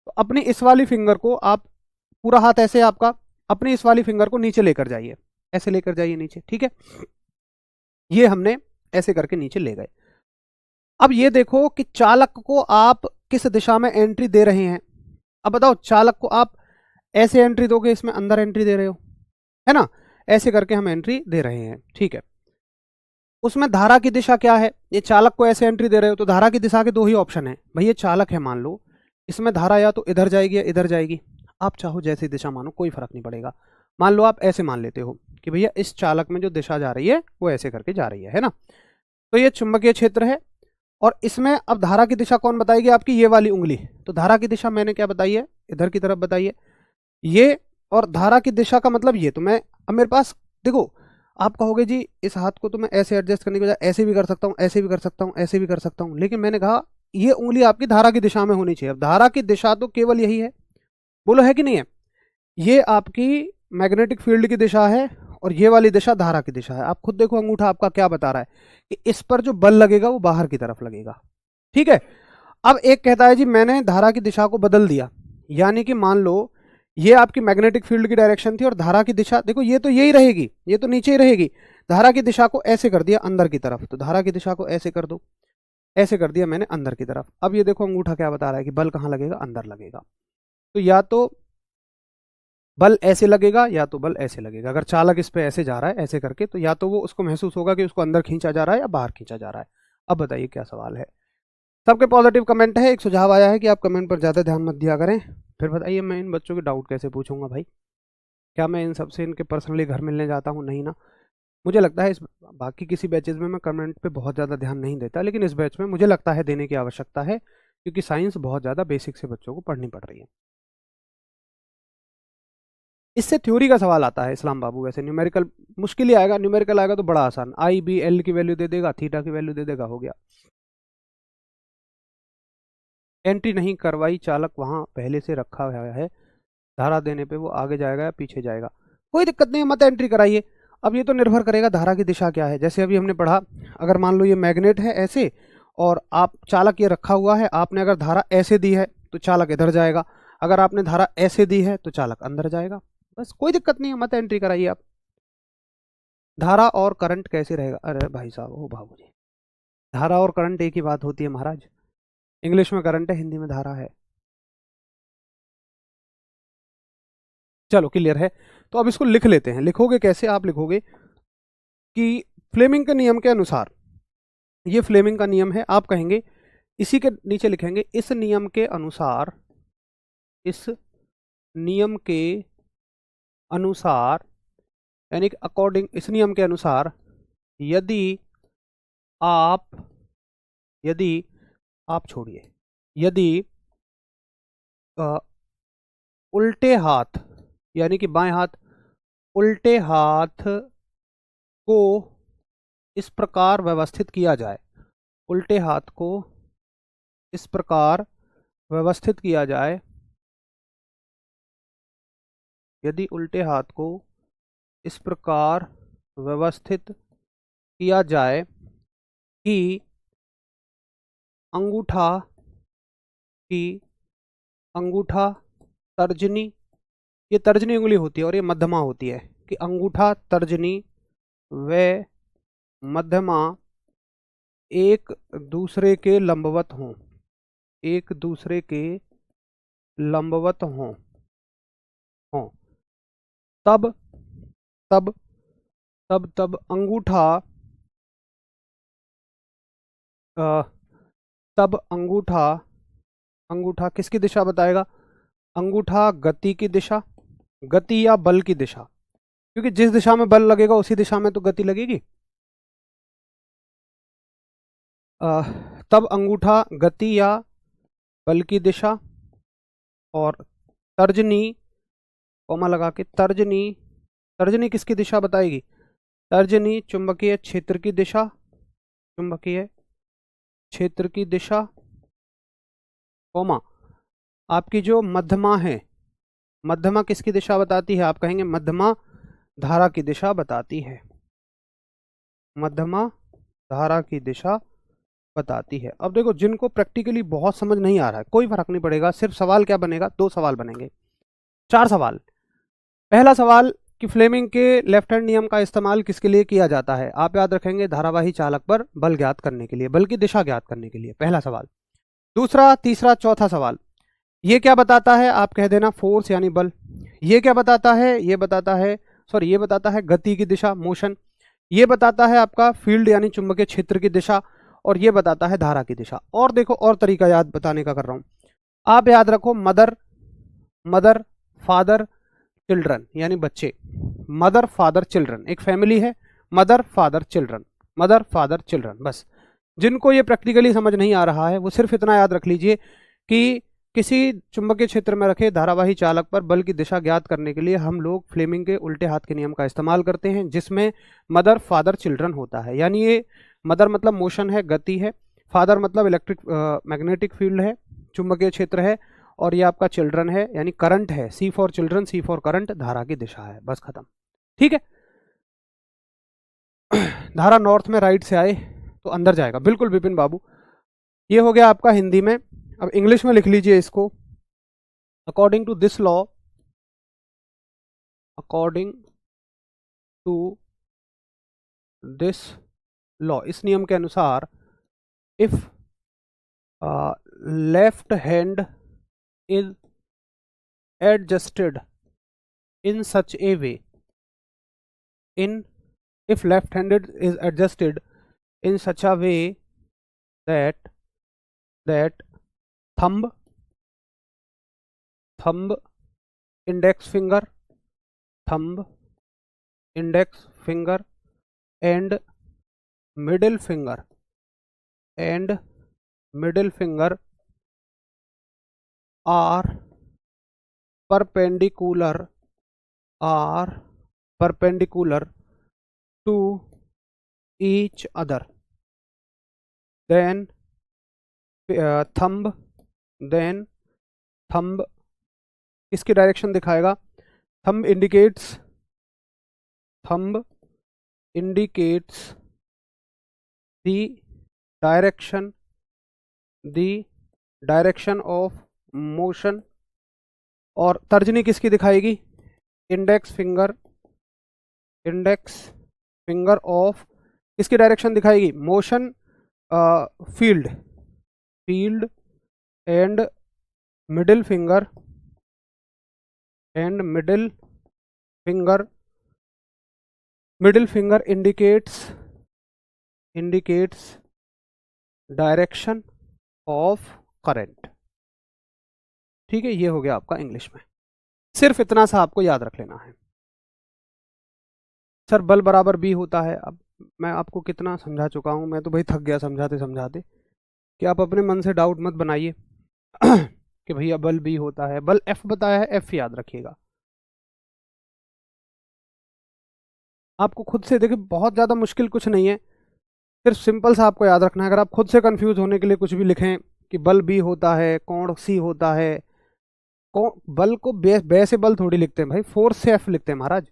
Speaker 1: तो अपनी इस वाली फिंगर को आप, पूरा हाथ ऐसे आपका, अपनी इस वाली फिंगर को नीचे लेकर जाइए, ऐसे लेकर जाइए नीचे, ठीक है। ये हमने ऐसे करके नीचे ले गए। अब ये देखो कि चालक को आप किस दिशा में एंट्री दे रहे हैं। अब बताओ, चालक को आप ऐसे एंट्री दोगे, इसमें अंदर एंट्री दे रहे हो, है ना, ऐसे करके हम एंट्री दे रहे हैं, ठीक है। उसमें धारा की दिशा क्या है, ये चालक को ऐसे एंट्री दे रहे हो तो धारा की दिशा के दो ही ऑप्शन है भाई, ये चालक है मान लो, इसमें धारा या तो इधर जाएगी या इधर जाएगी, आप चाहो जैसी दिशा मानो, कोई फर्क नहीं पड़ेगा। मान लो आप ऐसे मान लेते हो कि भैया इस चालक में जो दिशा जा रही है वो ऐसे करके जा रही है ना। तो ये चुंबकीय क्षेत्र है, और इसमें अब धारा की दिशा कौन बताएगी, आपकी ये वाली उंगली। तो धारा की दिशा मैंने क्या बताई है, इधर की तरफ बताई है ये, और धारा की दिशा का मतलब ये। तो मैं, अब मेरे पास देखो, आप कहोगे जी इस हाथ को तो मैं ऐसे एडजस्ट करने के बजाय ऐसे भी कर सकता हूँ, ऐसे भी कर सकता हूँ, ऐसे भी कर सकता हूँ, लेकिन मैंने कहा ये उंगली आपकी धारा की दिशा में होनी चाहिए। अब धारा की दिशा तो केवल यही है, बोलो है कि नहीं है, ये आपकी मैग्नेटिक फील्ड की दिशा है, और ये वाली दिशा धारा की दिशा है। आप खुद देखो अंगूठा आपका क्या बता रहा है कि इस पर जो बल लगेगा वो बाहर की तरफ लगेगा, ठीक है। अब एक कहता है जी मैंने धारा की दिशा को बदल दिया, यानी कि मान लो ये आपकी मैग्नेटिक फील्ड की डायरेक्शन थी, और धारा की दिशा देखो ये तो यही रहेगी, ये तो नीचे ही रहेगी। धारा की दिशा को ऐसे कर दिया अंदर की तरफ, तो धारा की दिशा को ऐसे कर दो, ऐसे कर दिया मैंने अंदर की तरफ। अब ये देखो अंगूठा क्या बता रहा है कि बल कहाँ लगेगा, अंदर लगेगा। तो या तो बल ऐसे लगेगा या तो बल ऐसे लगेगा। अगर चालक इस पे ऐसे जा रहा है ऐसे करके, तो या तो वो उसको महसूस होगा कि उसको अंदर खींचा जा रहा है या बाहर खींचा जा रहा है। अब बताइए क्या सवाल है। सबके पॉजिटिव कमेंट है, एक सुझाव आया है कि आप कमेंट पर ज़्यादा ध्यान मत दिया करें। फिर बताइए मैं इन बच्चों के डाउट कैसे पूछूंगा भाई, क्या मैं इन सबसे इनके पर्सनली घर मिलने जाता हूँ, नहीं ना। मुझे लगता है इस बाकी किसी बैचेज में मैं कमेंट पे बहुत ज़्यादा ध्यान नहीं देता, लेकिन इस बैच में मुझे लगता है देने की आवश्यकता है, क्योंकि साइंस बहुत ज़्यादा बेसिक से बच्चों को पढ़नी पड़ रही है। इससे थ्योरी का सवाल आता है इस्लाम बाबू। वैसे न्यूमेरिकल मुश्किल ही आएगा, न्यूमेरिकल आएगा तो बड़ा आसान, आई बी एल की वैल्यू दे देगा, थीटा की वैल्यू दे देगा, हो गया। एंट्री नहीं करवाई, चालक वहां पहले से रखा हुआ है, धारा देने पे वो आगे जाएगा या पीछे जाएगा, कोई दिक्कत नहीं है, मत एंट्री कराइए। अब ये तो निर्भर करेगा धारा की दिशा क्या है। जैसे अभी हमने पढ़ा, अगर मान लो ये मैग्नेट है ऐसे और आप चालक ये रखा हुआ है, आपने अगर धारा ऐसे दी है तो चालक इधर जाएगा, अगर आपने धारा ऐसे दी है तो चालक अंदर जाएगा, बस कोई दिक्कत नहीं है, मत एंट्री कराइए आप। धारा और करंट कैसे रहेगा? अरे भाई साहब, ओ बाबू जी, धारा और करंट एक ही बात होती है महाराज। इंग्लिश में करंट है, हिंदी में धारा है। चलो क्लियर है। तो अब इसको लिख लेते हैं। लिखोगे कैसे? आप लिखोगे कि फ्लेमिंग के नियम के अनुसार, ये फ्लेमिंग का नियम है, आप कहेंगे इसी के नीचे लिखेंगे, इस नियम के अनुसार, इस नियम के अनुसार, यानी कि अकॉर्डिंग, इस नियम के अनुसार यदि आप, यदि आप छोड़िए, यदि उल्टे हाथ, यानी कि बाएं हाथ, उल्टे हाथ को इस प्रकार व्यवस्थित किया जाए, उल्टे हाथ को इस प्रकार व्यवस्थित किया जाए, यदि उल्टे हाथ को इस प्रकार व्यवस्थित किया जाए कि अंगूठा की, अंगूठा तर्जनी, ये तर्जनी उंगली होती है और ये मध्यमा होती है, कि अंगूठा तर्जनी व मध्यमा एक दूसरे के लंबवत हों, एक दूसरे के लंबवत हों, हों तब तब तब अंगूठा, तब अंगूठा, अंगूठा किसकी दिशा बताएगा? अंगूठा गति की दिशा, गति या बल की दिशा, क्योंकि जिस दिशा में बल लगेगा उसी दिशा में तो गति लगेगी। तब अंगूठा गति या बल की दिशा, और तर्जनी, कोमा लगा के, तर्जनी, तर्जनी किसकी दिशा बताएगी? तर्जनी चुंबकीय क्षेत्र की दिशा, चुंबकीय क्षेत्र की दिशा, कोमा आपकी जो मध्यमा है, मध्यमा किसकी दिशा बताती है? आप कहेंगे मध्यमा धारा की दिशा बताती है, मध्यमा धारा की दिशा बताती है। अब देखो, जिनको प्रैक्टिकली बहुत समझ नहीं आ रहा है, कोई फर्क नहीं पड़ेगा, सिर्फ सवाल क्या बनेगा? दो सवाल बनेंगे, चार सवाल। पहला सवाल कि फ्लेमिंग के लेफ्ट हैंड नियम का इस्तेमाल किसके लिए किया जाता है? आप याद रखेंगे, धारावाही चालक पर बल ज्ञात करने के लिए, बल की दिशा ज्ञात करने के लिए, पहला सवाल। दूसरा, तीसरा, चौथा सवाल, ये क्या बताता है? आप कह देना फोर्स यानी बल। ये क्या बताता है? ये बताता है, सॉरी, ये बताता है गति की दिशा, मोशन। ये बताता है आपका फील्ड यानी चुंबकीय क्षेत्र की दिशा, और ये बताता है धारा की दिशा। और देखो, और तरीका याद बताने का कर रहा हूं, आप याद रखो, मदर, मदर फादर चिल्ड्रन, यानी बच्चे, मदर फादर चिल्ड्रन, एक फैमिली है, mother father children, mother father children. बस जिनको ये प्रैक्टिकली समझ नहीं आ रहा है वो सिर्फ इतना याद रख लीजिए कि किसी चुंबकीय क्षेत्र में रखे धारावाही चालक पर बल की दिशा ज्ञात करने के लिए हम लोग फ्लेमिंग के उल्टे हाथ के नियम का इस्तेमाल करते हैं, जिसमें मदर फादर चिल्ड्रन होता है। यानी ये मदर मतलब मोशन है, गति है, फादर मतलब इलेक्ट्रिक मैग्नेटिक फील्ड है, चुंबकीय क्षेत्र है, और ये आपका चिल्ड्रन है यानी करंट है, C for children, C for current, धारा की दिशा है, बस खत्म। ठीक है। धारा नॉर्थ में राइट से आए तो अंदर जाएगा, बिल्कुल विपिन बाबू। ये हो गया आपका हिंदी में। अब इंग्लिश में लिख लीजिए इसको, according to this law, according to this law, इस नियम के अनुसार, if left hand is adjusted in such a way, in, if left handed is adjusted in such a way that thumb, thumb index finger, thumb index finger and middle finger, and middle finger are perpendicular are perpendicular to each other, then thumb, then thumb किसकी डायरेक्शन दिखाएगा? Thumb indicates the direction of motion, और तर्जनी किसकी दिखाएगी? इंडेक्स फिंगर ऑफ किसकी डायरेक्शन दिखाएगी? Motion field and middle finger indicates direction of current. ठीक है, ये हो गया आपका इंग्लिश में। सिर्फ इतना सा आपको याद रख लेना है। सर बल बराबर बी होता है, अब मैं आपको कितना समझा चुका हूं, मैं तो भाई थक गया समझाते समझाते, कि आप अपने मन से डाउट मत बनाइए कि भैया बल बी होता है, बल एफ बताया है, एफ याद रखिएगा। आपको खुद से देखिए, बहुत ज़्यादा मुश्किल कुछ नहीं है, सिर्फ सिंपल सा आपको याद रखना है। अगर आप खुद से कंफ्यूज होने के लिए कुछ भी लिखें कि बल बी होता है, कोण सी होता है, बल को बे से बल थोड़ी लिखते हैं भाई, फोर्स से एफ लिखते हैं महाराज।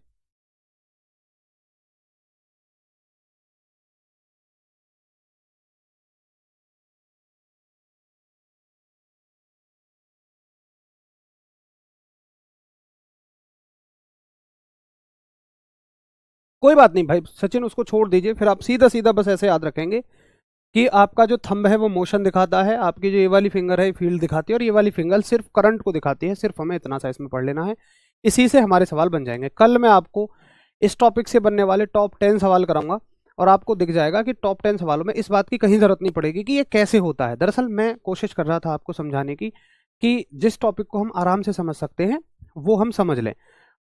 Speaker 1: कोई बात नहीं भाई सचिन, उसको छोड़ दीजिए, फिर आप सीधा सीधा बस ऐसे याद रखेंगे कि आपका जो थंब है वो मोशन दिखाता है, आपकी जो ये वाली फिंगर है फील्ड दिखाती है, और ये वाली फिंगर सिर्फ करंट को दिखाती है। सिर्फ हमें इतना सा इसमें पढ़ लेना है, इसी से हमारे सवाल बन जाएंगे। कल मैं आपको इस टॉपिक से बनने वाले टॉप 10 सवाल कराऊंगा, और आपको दिख जाएगा कि टॉप 10 सवालों में इस बात की कहीं जरूरत नहीं पड़ेगी कि ये कैसे होता है। दरअसल मैं कोशिश कर रहा था आपको समझाने की कि जिस टॉपिक को हम आराम से समझ सकते हैं वो हम समझ लें।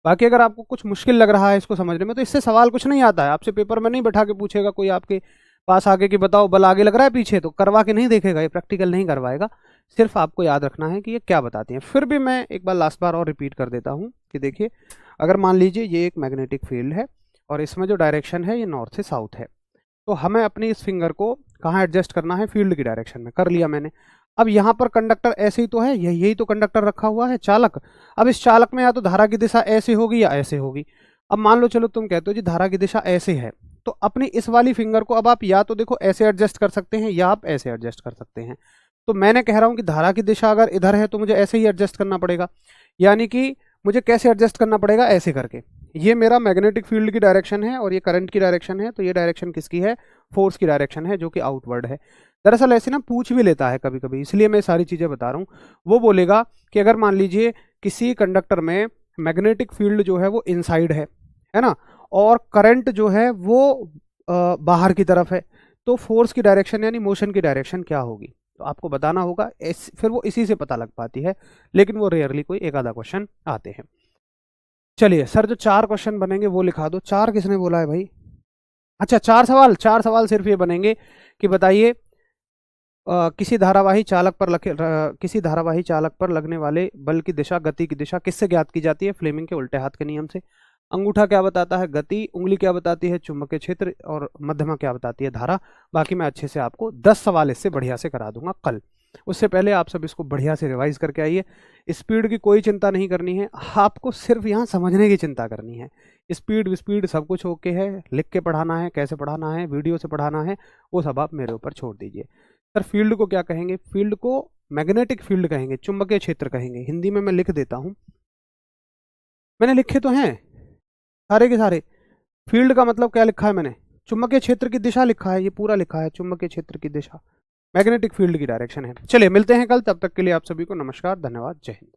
Speaker 1: बाकी अगर आपको कुछ मुश्किल लग रहा है इसको समझने में, तो इससे सवाल कुछ नहीं आता है। आपसे पेपर में नहीं बैठा के पूछेगा कोई आपके पास आगे कि बताओ बल आगे लग रहा है पीछे, तो करवा के नहीं देखेगा, ये प्रैक्टिकल नहीं करवाएगा। सिर्फ आपको याद रखना है कि ये क्या बताती हैं। फिर भी मैं एक बार लास्ट बार और रिपीट कर देता हूँ कि देखिए, अगर मान लीजिए ये एक मैग्नेटिक फील्ड है और इसमें जो डायरेक्शन है ये नॉर्थ से साउथ है, तो हमें अपनी इस फिंगर को कहाँ एडजस्ट करना है? फील्ड की डायरेक्शन में। कर लिया मैंने। अब यहाँ पर कंडक्टर ऐसे ही तो है, यही तो कंडक्टर रखा हुआ है, चालक। अब इस चालक में या तो धारा की दिशा ऐसे होगी या ऐसे होगी। अब मान लो चलो तुम कहते हो जी धारा की दिशा ऐसे है, तो अपनी इस वाली फिंगर को अब आप या तो देखो ऐसे एडजस्ट कर सकते हैं या आप ऐसे एडजस्ट कर सकते हैं। तो मैंने कह रहा हूं कि धारा की दिशा अगर इधर है तो मुझे ऐसे ही एडजस्ट करना पड़ेगा, यानी कि मुझे कैसे एडजस्ट करना पड़ेगा? ऐसे करके। ये मेरा मैग्नेटिक फील्ड की डायरेक्शन है और ये करंट की डायरेक्शन है, तो ये डायरेक्शन किसकी है? फोर्स की डायरेक्शन है, जो कि आउटवर्ड है। दरअसल ऐसे ना पूछ भी लेता है कभी कभी, इसलिए मैं सारी चीजें बता रहा हूँ। वो बोलेगा कि अगर मान लीजिए किसी कंडक्टर में मैग्नेटिक फील्ड जो है वो इनसाइड है ना, और करंट जो है वो बाहर की तरफ है, तो फोर्स की डायरेक्शन यानी मोशन की डायरेक्शन क्या होगी? तो आपको बताना होगा। फिर वो इसी से पता लग पाती है, लेकिन वो रेयरली कोई एक आधा क्वेश्चन आते हैं। चलिए सर, जो 4 क्वेश्चन बनेंगे वो लिखा दो। 4 किसने बोला है भाई? अच्छा 4 सवाल सिर्फ ये बनेंगे कि बताइए किसी धारावाही चालक पर लगने वाले बल की दिशा, गति की दिशा किससे ज्ञात की जाती है? फ्लेमिंग के उल्टे हाथ के नियम से। अंगूठा क्या बताता है? गति। उंगली क्या बताती है? चुंबकीय क्षेत्र। और मध्यमा क्या बताती है? धारा। बाकी मैं अच्छे से आपको 10 सवाल इससे बढ़िया से करा दूंगा कल। उससे पहले आप सब इसको बढ़िया से रिवाइज करके आइए। स्पीड की कोई चिंता नहीं करनी है, आपको सिर्फ यहाँ समझने की चिंता करनी है। स्पीड सब कुछ ओके है, लिख के पढ़ाना है, कैसे पढ़ाना है, वीडियो से पढ़ाना है, वो सब आप मेरे ऊपर छोड़ दीजिए। सर फील्ड को क्या कहेंगे? फील्ड को मैग्नेटिक फील्ड कहेंगे, चुंबकीय क्षेत्र कहेंगे। हिंदी में मैं लिख देता हूं, मैंने लिखे तो हैं सारे के सारे। फील्ड का मतलब क्या लिखा है मैंने? चुंबकीय क्षेत्र की दिशा लिखा है, ये पूरा लिखा है, चुंबकीय क्षेत्र की दिशा। मैग्नेटिक फील्ड की डायरेक्शन है। चलिए मिलते हैं कल, तब तक के लिए आप सभी को नमस्कार, धन्यवाद, जय हिंद।